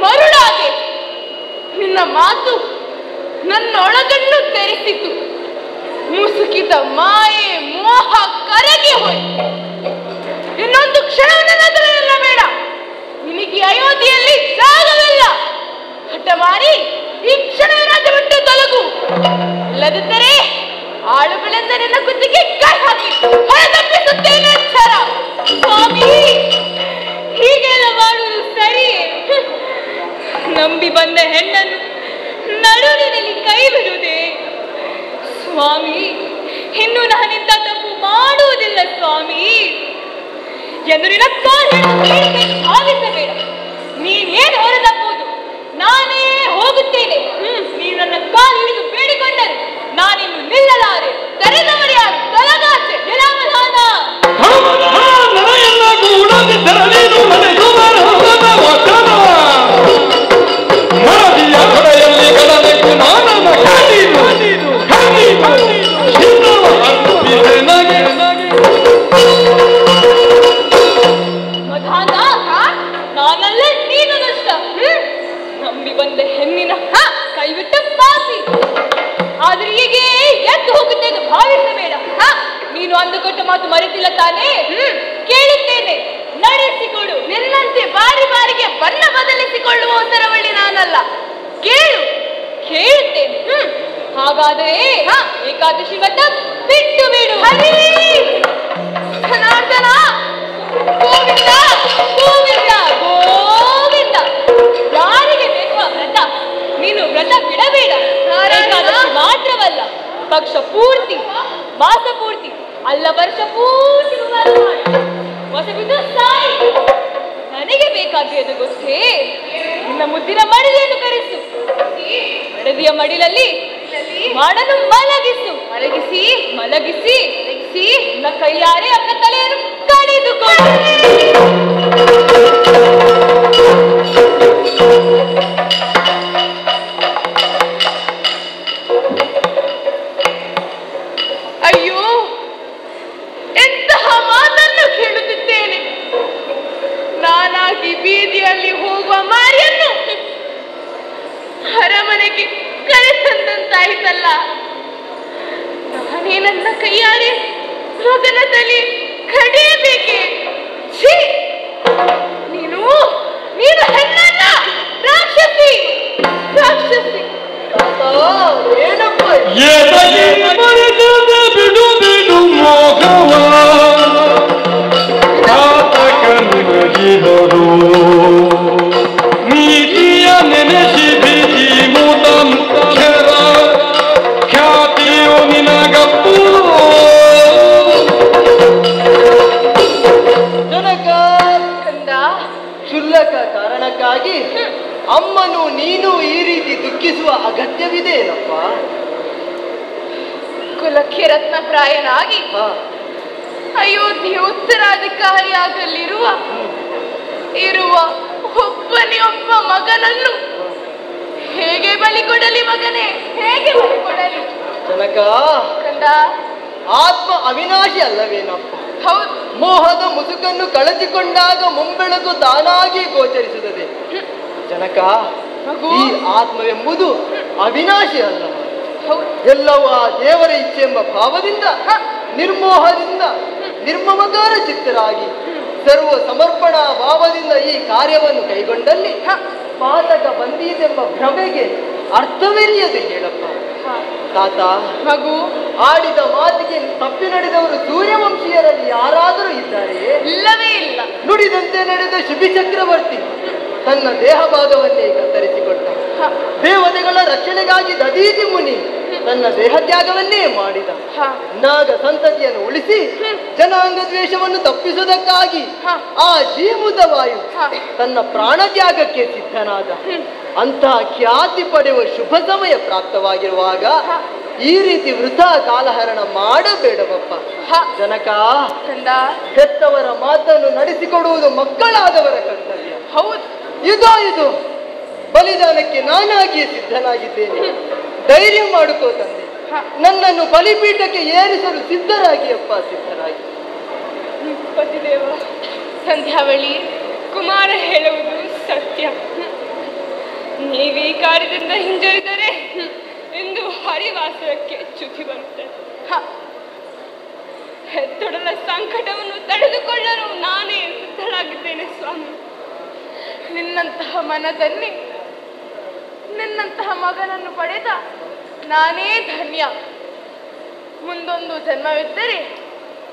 ಮರುಳಾಗೆ. ನಿನ್ನ ಮಾತು ನನ್ನೊಳಗನ್ನು ತೆರೆಸಿತು. ಮುಸುಕಿದ ಮಾಯೆ ಮೋಹ ಕರಗಿ ಹೋಯಿತು. ಇನ್ನೊಂದು ಕ್ಷಣ ನನ್ನದಲ್ಲ ಬೇಡ. ನಿನಗೆ ಅಯೋಧ್ಯೆಯಲ್ಲಿ ಜಾಗವಿಲ್ಲ. ಹಠ ಮಾಡಿ ಈ ಕ್ಷಣ ರಾಜ್ಯ ಬಿಟ್ಟು ತೊಲಗು. ಇಲ್ಲದಿದ್ದರೆ ಆಳುಗಳಿಂದ ನಿನ್ನ ಕುತ್ತಿಗೆ ಕೈ ಹಾಕಿ ಹೊರತಪ್ಪಿಸುತ್ತೇನೆ. ಎಚ್ಚರ. ಸ್ವಾಮಿ, ಹೀಗೆಲ್ಲ ಮಾಡುವುದು ಸರಿಯೇ? ನಂಬಿ ಬಂದ ಹೆಣ್ಣನ್ನು ನಡುವಿನಲ್ಲಿ ಕೈ ಬಿಡುವುದೇ? ಸ್ವಾಮಿ, ಇನ್ನು ನಾನಿಂತ ತಪ್ಪು ಮಾಡುವುದಿಲ್ಲ ಸ್ವಾಮಿ ಎಂದು ನಿನ್ನ ಭಾವಿಸಬೇಡ. ನೀನೇನು ಹೊರದಪ್ಪುವುದು? ನಾನೇ ಹೋಗುತ್ತೇನೆ. ನೀನು ನನ್ನ ಕಾಲು ಹಿಡಿದು ಬೇಡಿಕೊಂಡರೆ ನಾನಿನ್ನು ನಿಲ್ಲಲಾರೆ. ತೆರೆದವರು ಯಾರು? ತೊಲಗಾಸೆ ನಿರಾಮಧಾನ. ನಾನಲ್ಲ ನೀನು ನಷ್ಟ. ನಂಬಿ ಬಂದ ಹೆಣ್ಣಿನ ಕೈಬಿಟ್ಟ ಪಾಪಿ. ಆದ್ರೆ ಹೀಗೆ ಎದ್ದು ಹೋಗುತ್ತೆ ಎಂದು ಭಾವಿಸಬೇಡ. ನೀನು ಅಂದುಕೊಟ್ಟ ಮಾತು ಮರೆತಿಲ್ಲ ತಾನೇ? ಕೇಳುತ್ತೇನೆ, ನಡೆಸಿಕೊಡು. ನಿನ್ನಂತೆ ಬಾರಿ ಬಾರಿಗೆ ಬಣ್ಣ ಬದಲಿಸಿಕೊಳ್ಳುವ ಉತ್ತರವಳ್ಳಿ ನಾನಲ್ಲ. ಕೇಳು. ಕೇಳುತ್ತೇನೆ. ಹಾಗಾದರೆ ಏಕಾದಶಿ ವ್ರತ ಬಿಟ್ಟು ಬಿಡು. ಜನಾರ್ದನ, ಗೋವಿಂದ ಗೋವಿಂದ ಗೋವಿಂದ. ಯಾರಿಗೆ ಬೇಕು ಆ ವ್ರತ? ನೀನು ವ್ರತ ಬಿಡಬೇಡ. ಏಕಾದಶಿ ಮಾತ್ರವಲ್ಲ, ಪಕ್ಷ ಪೂರ್ತಿ, ಮಾಸ ಪೂರ್ತಿ, ಅಲ್ಲ ವರ್ಷ ಪೂರ್ತಿ ಹೊಸ ಬಿದ್ದು ಸಾಯಿ. ನನಗೆ ಬೇಕಾಗಿದ್ದು ಗೊತ್ತೇ? ನಿನ್ನ ಮುದ್ದಿನ ಮಡಿಲೆಯನ್ನು ಕರೆಸು. ಮಡದಿಯ ಮಡಿಲಲ್ಲಿ ಮಾಡಲು ಮಲಗಿಸು. ಮಲಗಿಸಿ ನಿನ್ನ ಕೈಯಾರೆ ಅವನ ತಲೆಯನ್ನು ಕಡಿದುಕೊಂಡು. ಅಯ್ಯೋ, ಎಂತಹ ಮಾತನ್ನು ಕೇಳುತ್ತಿದ್ದೇನೆ. ನಾನಾಗಿ ಬೀದಿಯಲ್ಲಿ ಹೋಗುವ ಮಾರಿಯನ್ನು ಅರಮನೆಗೆ ಕರೆತಂದಂತಾಯಿತಲ್ಲ. ನಾನೇ ನನ್ನ ಕೈಯಾರೆ ಮಗನ ತಲೆ ಕಡಿಯಬೇಕೆ? ನೀನು ಹೆಣ್ಣನ್ನ ರಾಕ್ಷಸಿ. ಏನಪ್ಪ ಬಿಡು ಬಿಡು ಮೋಹವ ಘಾತಕನಿಗಿದರು ನೀತಿಯ ನೆನೆಸಿ ಬಿಗಿ ಮುದ ಮುಖರ ಖ್ಯಾತಿಯು ನಿನಗಪ್ಪು. ಜನಕ ಕಂದ, ಕ್ಷುಲ್ಲಕ ಕಾರಣಕ್ಕಾಗಿ ಅಮ್ಮನು ನೀನು ಈ ರೀತಿ ದುಃಖಿಸುವ ಅಗತ್ಯವಿದೆಯೇನಪ್ಪ? ಕುಲಕ್ಕೆ ರತ್ನಪ್ರಾಯನಾಗಿ ಅಯ್ಯೋ ಅಯೋಧ್ಯೆಯ ಉತ್ತರಾಧಿಕಾರಿಯಾಗಲಿರುವ ಒಬ್ಬನೇ ಒಬ್ಬ ಮಗನನ್ನು ಹೇಗೆ ಬಲಿ ಕೊಡಲಿ ಮಗನೇ, ಹೇಗೆ ಬಲಿ ಕೊಡಲಿ? ಜನಕ, ಕಂದ, ಆತ್ಮ ಅವಿನಾಶಿ ಅಲ್ಲವೇನಪ್ಪ? ಹೌದು. ಮೋಹದ ಮುಸುಕನ್ನು ಕಳಚಿಕೊಂಡಾಗ ಮುಂಬೆಳಕು ತಾನಾಗಿ ಗೋಚರಿಸುತ್ತದೆ. ಜನಕ, ಈ ಆತ್ಮವೆಂಬುದು ಅವಿನಾಶಿ ಅಲ್ಲ. ಎಲ್ಲವೂ ಆ ದೇವರ ಇಚ್ಛೆ ಎಂಬ ಭಾವದಿಂದ ನಿರ್ಮೋಹದಿಂದ ನಿರ್ಮಮಕಾರ ಚಿತ್ತರಾಗಿ ಸರ್ವ ಸಮರ್ಪಣಾ ಭಾವದಿಂದ ಈ ಕಾರ್ಯವನ್ನು ಕೈಗೊಂಡಲ್ಲಿ ಪಾತಕ ಬಂದೀತೆಂಬ ಭ್ರಮೆಗೆ ಅರ್ಥವಿರಿಯದೆ ಹೇಳಪ್ಪ. ತಾತ, ಮಗು ಆಡಿದ ಮಾತಿಗೆ ತಪ್ಪಿ ನಡೆದವರು ಸೂರ್ಯವಂಶೀಯರಲ್ಲಿ ಯಾರಾದರೂ ಇದ್ದಾರೆಯೇ? ಇಲ್ಲವೇ ಇಲ್ಲ. ನುಡಿದಂತೆ ನಡೆದ ಶಿಬಿ ಚಕ್ರವರ್ತಿ ತನ್ನ ದೇಹ ಭಾಗವನ್ನೇ ಕತ್ತರಿಸಿಕೊಟ್ಟ. ದೇವತೆಗಳ ರಕ್ಷಣೆಗಾಗಿ ದದೀತಿ ಮುನಿ ತನ್ನ ದೇಹತ್ಯಾಗವನ್ನೇ ಮಾಡಿದ. ನಾಗ ಸಂತತಿಯನ್ನು ಉಳಿಸಿ ಜನಾಂಗ ದ್ವೇಷವನ್ನು ತಪ್ಪಿಸುವುದಕ್ಕಾಗಿ ಆ ಜೀಮುದ ವಾಯು ತನ್ನ ಪ್ರಾಣತ್ಯಾಗಕ್ಕೆ ಸಿದ್ಧನಾದ. ಅಂತಹ ಖ್ಯಾತಿ ಪಡೆಯುವ ಶುಭ ಸಮಯ ಪ್ರಾಪ್ತವಾಗಿರುವಾಗ ಈ ರೀತಿ ವೃಥಾ ಕಾಲಹರಣ ಮಾಡಬೇಡವಪ್ಪ. ಜನಕ, ಹೆತ್ತವರ ಮಾತನ್ನು ನಡೆಸಿಕೊಡುವುದು ಮಕ್ಕಳಾದವರ ಕರ್ತವ್ಯ. ಹೌದು. ಇದು ಬಲಿದಾನಕ್ಕೆ ನಾನಾಗಿಯೇ ಸಿದ್ಧನಾಗಿದ್ದೇನೆ. ಧೈರ್ಯ ಮಾಡಿಕೋ ತಂದೆ. ನನ್ನನ್ನು ಬಲಿಪೀಠಕ್ಕೆ ಏರಿಸಲು ಸಿದ್ಧರಾಗಿ ಅಪ್ಪ, ಸಿದ್ಧರಾಗಿ. ಪತಿದೇವ, ಸಂಧ್ಯಾವಳಿ, ಕುಮಾರ ಹೇಳುವುದು ಸತ್ಯ. ನೀವೀ ಕಾರ್ಯದಿಂದ ಹಿಂಜರಿದರೆ ಎಂದು ಹರಿವಾಸಕ್ಕೆ ಚ್ಯುತಿ ಬರುತ್ತದೆ. ಹೆತ್ತೊಡಲ ಸಂಕಟವನ್ನು ತಡೆದುಕೊಳ್ಳಲು ನಾನೇ ಸಿದ್ಧಳಾಗಿದ್ದೇನೆ ಸ್ವಾಮಿ. ನಿನ್ನಂತಹ ಮನದಲ್ಲಿ ನಿನ್ನಂತಹ ಮಗನನ್ನು ಪಡೆದ ನಾನೇ ಧನ್ಯ. ಮುಂದೊಂದು ಜನ್ಮವಿದ್ದರೆ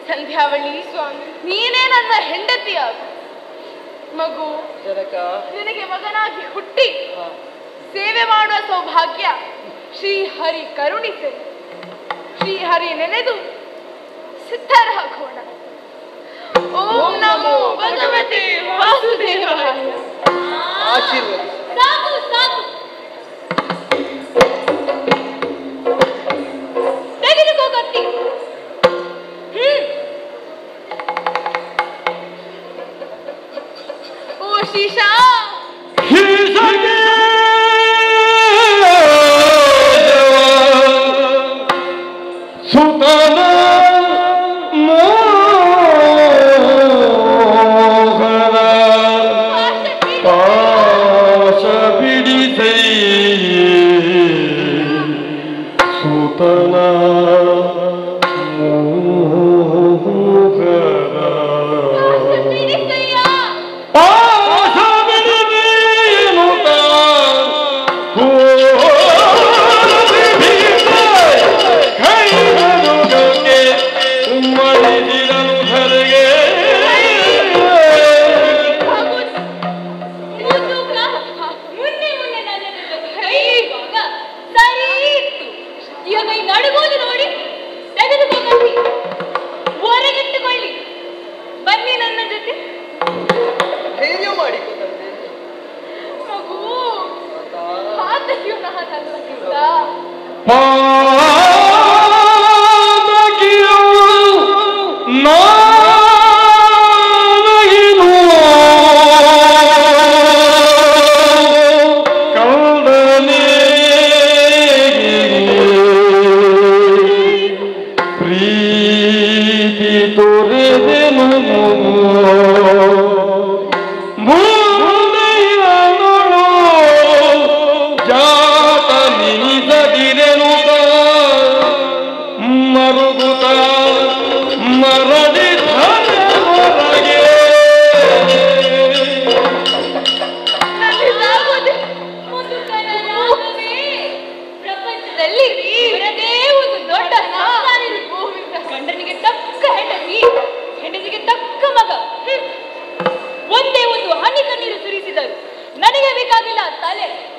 ಸಂಧ್ಯಾವಳಿ ಸ್ವಾಮಿ, ನೀನೇ ನನ್ನ ಹೆಂಡತಿಯಾಗು. ಮಗು, ನಿನಗೆ ಮಗನಾಗಿ ಹುಟ್ಟಿ ಸೇವೆ ಮಾಡುವ ಸೌಭಾಗ್ಯ ಶ್ರೀಹರಿ ಕರುಣಿಸಲಿ. ಶ್ರೀಹರಿ ನೆನೆದು ಸಿದ್ಧರಾಗೋಣ. ಓಂ ನಮೋ ಭಗವತೆ ವಾಸುದೇವಾಯ. ಆಶೀರ್ವಾದ. ಸಾಕು ಸಾಕು, ತೆಗೆದುಕೋ ಕತ್ತಿ. ಓ ಶೀಶಾ, ಸುತನ ಮೋಹನ ಪಾಶ ಬಿಡಿಸೈ ಸುತನ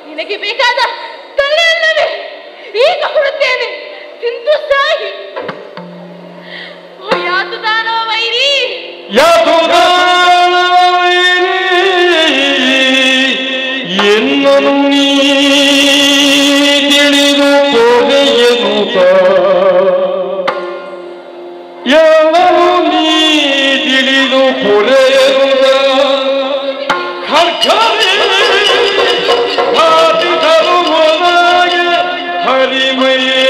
ನಿನಗೆ ಬೇಕಾದ ತಲೆ ಅಲ್ಲವೇ ಈಗ ಕೊಡುತ್ತೇನೆ, ತಿಂದು ಸಾಯಿ. ಯಾತುದಾನ ವೈರಿ, ಯಾತುದಾನ ವೈರಿ ಎನ್ನನು ನೀ ತಿಳಿದು ಕೊಡೆಯನುತ ಎಲ್ಲರೂ ನೀ ಪುರೆಯುವ ಖರ್ಖರೆ ಬಾಧಿದರು ಮೊದಲಾಗಿ ಹರಿಮಯೇ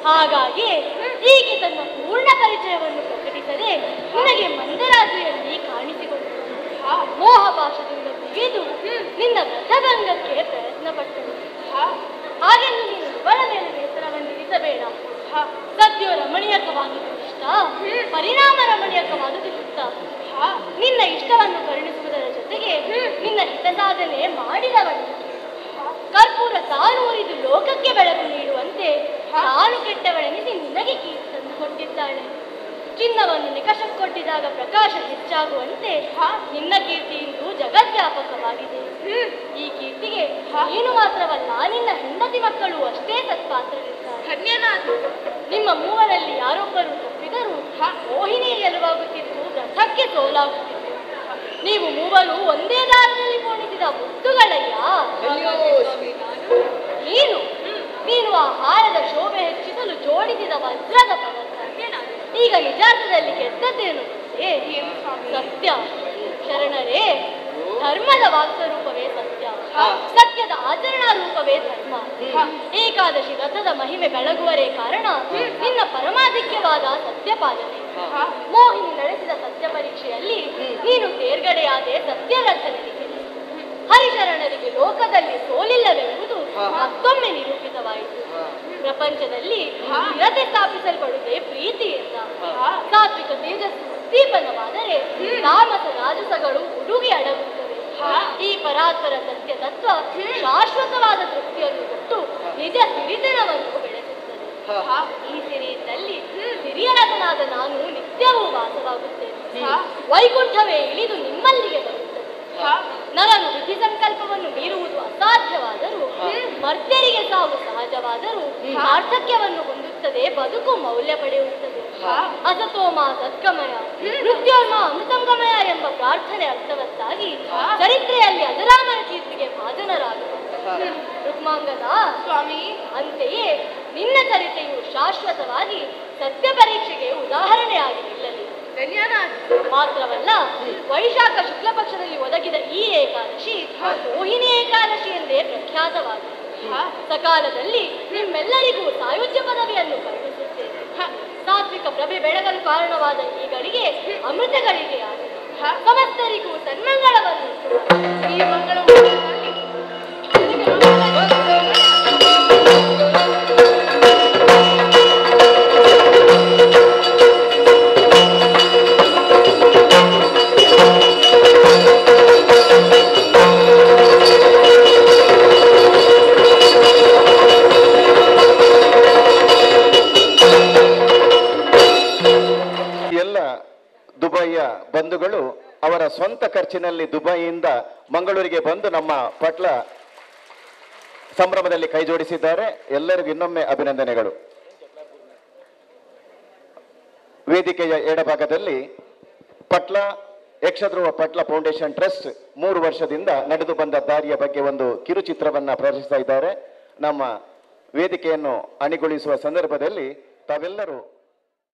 ಹಾಗಾಗಿ ಹೀಗೆ ತನ್ನ ಪೂರ್ಣ ಪರಿಚಯವನ್ನು ಪ್ರಕಟಿಸದೆ ನಿನಗೆ ಮಂದರಾತ್ರಿಯಲ್ಲಿ ಕಾಣಿಸಿಕೊಂಡರು. ಮೋಹಪಾಶದಿಂದ ಬಿಗಿದು ನಿನ್ನ ವ್ರತಭಂಗಕ್ಕೆ ಪ್ರಯತ್ನ ಪಟ್ಟರು. ಹಾಗೆಂದು ನೀನು ಇವಳ ಮೇಲೆ ಬೇಸರವನ್ನು ಇರಿಸಬೇಡ. ಸದ್ಯೋ ರಮಣೀಯಕವಾದುದು ಇಷ್ಟ, ಪರಿಣಾಮ ರಮಣೀಯಕವಾದುದು ಇಷ್ಟ. ನಿನ್ನ ಇಷ್ಟವನ್ನು ಕರುಣಿಸುವುದರ ಜೊತೆಗೆ ನಿನ್ನ ಹಿತ ಸಾಧನೆ ಮಾಡಿದವಳು. ಕರ್ಪೂರ ತಾನು ಉರಿದು ಲೋಕಕ್ಕೆ ಬೆಳಕು ನೀಡುವಂತೆ ತಾನು ಕೆಟ್ಟವಳೆನಿಸಿ ನಿನಗೆ ಕೀರ್ತಿ ತಂದು ಕೊಟ್ಟಿದ್ದಾಳೆ. ಚಿನ್ನವನ್ನು ನಿಕಷಕ್ಕೆ ಕೊಟ್ಟಿದಾಗ ಪ್ರಕಾಶ ಹೆಚ್ಚಾಗುವಂತೆ ನಿನ್ನ ಕೀರ್ತಿ ಇಂದು ಜಗದ್ವ್ಯಾಪಕವಾಗಿದೆ. ಈ ಕೀರ್ತಿಗೆ ನೀನು ಮಾತ್ರವಲ್ಲ, ನಿನ್ನ ಹೆಂಡತಿ ಮಕ್ಕಳು ಅಷ್ಟೇ ಸತ್ಪಾತ್ರರಿದ್ದಾರೆ. ನಿಮ್ಮ ಮೂವರಲ್ಲಿ ಯಾರೊಬ್ಬರು ತಪ್ಪಿದರೂ ಮೋಹಿನಿ ಗೆಲುವಾಗುತ್ತಿದ್ದು ರಥಕ್ಕೆ ಸೋಲಾಗುತ್ತಿತ್ತು. ನೀವು ಮೂವರು ಒಂದೇ ದಾರದಲ್ಲಿ ಪೋಣಿಸಿದ ಮುತ್ತುಗಳಯ್ಯ. ನೀನು ಆ ಹಾರದ ಶೋಭೆ ಹೆಚ್ಚಿಸಲು ಜೋಡಿಸಿದ ವಜ್ರದ ಪದಕ. ಈಗ ನಿಜಾರ್ಥದಲ್ಲಿ ಗೆದ್ದದ್ದೇನು? ಸತ್ಯ ಶರಣರೇ, ಧರ್ಮದ ವಾಸ್ತರೂಪವೇ ಸತ್ಯ, ಸತ್ಯದ ಆಚರಣಾ ರೂಪವೇ ಧರ್ಮ. ಏಕಾದಶಿ ವ್ರತದ ಮಹಿಮೆ ಬೆಳಗುವರೇ ಕಾರಣ ನಿನ್ನ ಪರಮಾಧಿಕ್ಯವಾದ ಸತ್ಯ ಪಾಲನೆ. ಮೋಹಿನಿ ನಡೆಸಿದ ಸತ್ಯ ಪರೀಕ್ಷೆಯಲ್ಲಿ ನೀನು ತೇರ್ಗಡೆಯಾದ ಈ ಲೋಕದಲ್ಲಿ ಸೋಲಿಲ್ಲವೆಂಬುದು ಮತ್ತೊಮ್ಮೆ ನಿರೂಪಿತವಾಯಿತು. ಪ್ರಪಂಚದಲ್ಲಿ ಸ್ಥಿರತೆ ಸ್ಥಾಪಿಸಲ್ಪಡುವುದೇ ಪ್ರೀತಿಯಿಂದ. ಸಾತ್ವಿಕ ತೇಜಸ್ಸು ಉದ್ದೀಪನವಾದರೆ ತಾಮಸ ರಾಜಸಗಳು ಉಡುಗಿ ಅಡಗುತ್ತವೆ. ಈ ಪರಾತ್ಪರ ಸತ್ಯ ತತ್ವ ಶಾಶ್ವತವಾದ ತೃಪ್ತಿಯನ್ನು ಕೊಟ್ಟು ನಿಜ ಸಿರಿತನವನ್ನು ಬೆಳೆಸುತ್ತದೆ. ಈ ಸಿರಿಯಲ್ಲಿ ಹಿರಿಯರತನಾದ ನಾನು ನಿತ್ಯವೂ ವಾಸವಾಗುತ್ತೇನೆ. ವೈಕುಂಠವೇ ಇಳಿದು ನಿಮ್ಮಲ್ಲಿಗೆ ಬರುತ್ತದೆ. ನನ್ನನ್ನು ವಿಧಿ ಸಂಕಲ್ಪವನ್ನು ಮೀರುವುದು ಅಸಾಧ್ಯವಾದರೂ ಮರ್ತ್ಯರಿಗೆ ಸಾವು ಸಹಜವಾದರೂ ಸಾರ್ಥಕ್ಯವನ್ನು ಹೊಂದುತ್ತದೆ, ಬದುಕು ಮೌಲ್ಯ ಪಡೆಯುತ್ತದೆ. ಅಸತೋಮ ಸತ್ಕಮಯ ಮೃತ್ಯೋರ್ಮ ಅಮೃತಂಗಮಯ ಎಂಬ ಪ್ರಾರ್ಥನೆ ಅರ್ಥವತ್ತಾಗಿ ಚರಿತ್ರೆಯಲ್ಲಿ ಅಜರಾಮರ ಕೀರ್ತಿಗೆ ಭಾಜನರಾಗುತ್ತದೆ. ರುಕ್ಮಾಂಗದ ಸ್ವಾಮಿ, ಅಂತೆಯೇ ನಿನ್ನ ಚರಿತ್ರೆಯು ಶಾಶ್ವತವಾಗಿ ಸತ್ಯ ಪರೀಕ್ಷೆಗೆ ಉದಾಹರಣೆಯಾಗಿ ನಿಲ್ಲಲಿ. ಮಾತ್ರವಲ್ಲ, ವೈಶಾಖ ಶುಕ್ಲ ಪಕ್ಷದಲ್ಲಿ ಒದಗಿದ ಈ ಏಕಾದಶಿ ಮೋಹಿನಿ ಏಕಾದಶಿ ಎಂದೇ ಪ್ರಖ್ಯಾತವಾಗಿದೆ. ಸಕಾಲದಲ್ಲಿ ನಿಮ್ಮೆಲ್ಲರಿಗೂ ಸಾಯುಜ್ಯ ಪದವಿಯನ್ನು ಕರುಣಿಸುತ್ತೇನೆ. ಸಾತ್ವಿಕ ಪ್ರಭೆ ಬೆಳಗಲು ಕಾರಣವಾದ ಈ ಗಳಿಗೆ ಅಮೃತ ಗಳಿಗೆಯಾಗಿದೆ. ಸಮಸ್ತರಿಗೂ ಸನ್ಮಂಗಳವನ್ನು ಈ ಮಂಗಳ ದುಬೈಯ ಬಂಧುಗಳು ಅವರ ಸ್ವಂತ ಖರ್ಚಿನಲ್ಲಿ ದುಬೈಯಿಂದ ಮಂಗಳೂರಿಗೆ ಬಂದು ನಮ್ಮ ಪಟ್ಲ ಸಂಭ್ರಮದಲ್ಲಿ ಕೈ ಜೋಡಿಸಿದ್ದಾರೆ. ಎಲ್ಲರಿಗೂ ಇನ್ನೊಮ್ಮೆ ಅಭಿನಂದನೆಗಳು. ವೇದಿಕೆಯ ಎಡಭಾಗದಲ್ಲಿ ಪಟ್ಲ ಯಕ್ಷಧ್ರುವ ಪಟ್ಲ ಫೌಂಡೇಶನ್ ಟ್ರಸ್ಟ್ 3 ವರ್ಷದಿಂದ ನಡೆದು ಬಂದ ದಾರಿಯ ಬಗ್ಗೆ ಒಂದು ಕಿರುಚಿತ್ರವನ್ನ ಪ್ರದರ್ಶಿಸ್ತಾ ಇದ್ದಾರೆ. ನಮ್ಮ ವೇದಿಕೆಯನ್ನು ಅಣಿಗೊಳಿಸುವ ಸಂದರ್ಭದಲ್ಲಿ ತಾವೆಲ್ಲರೂ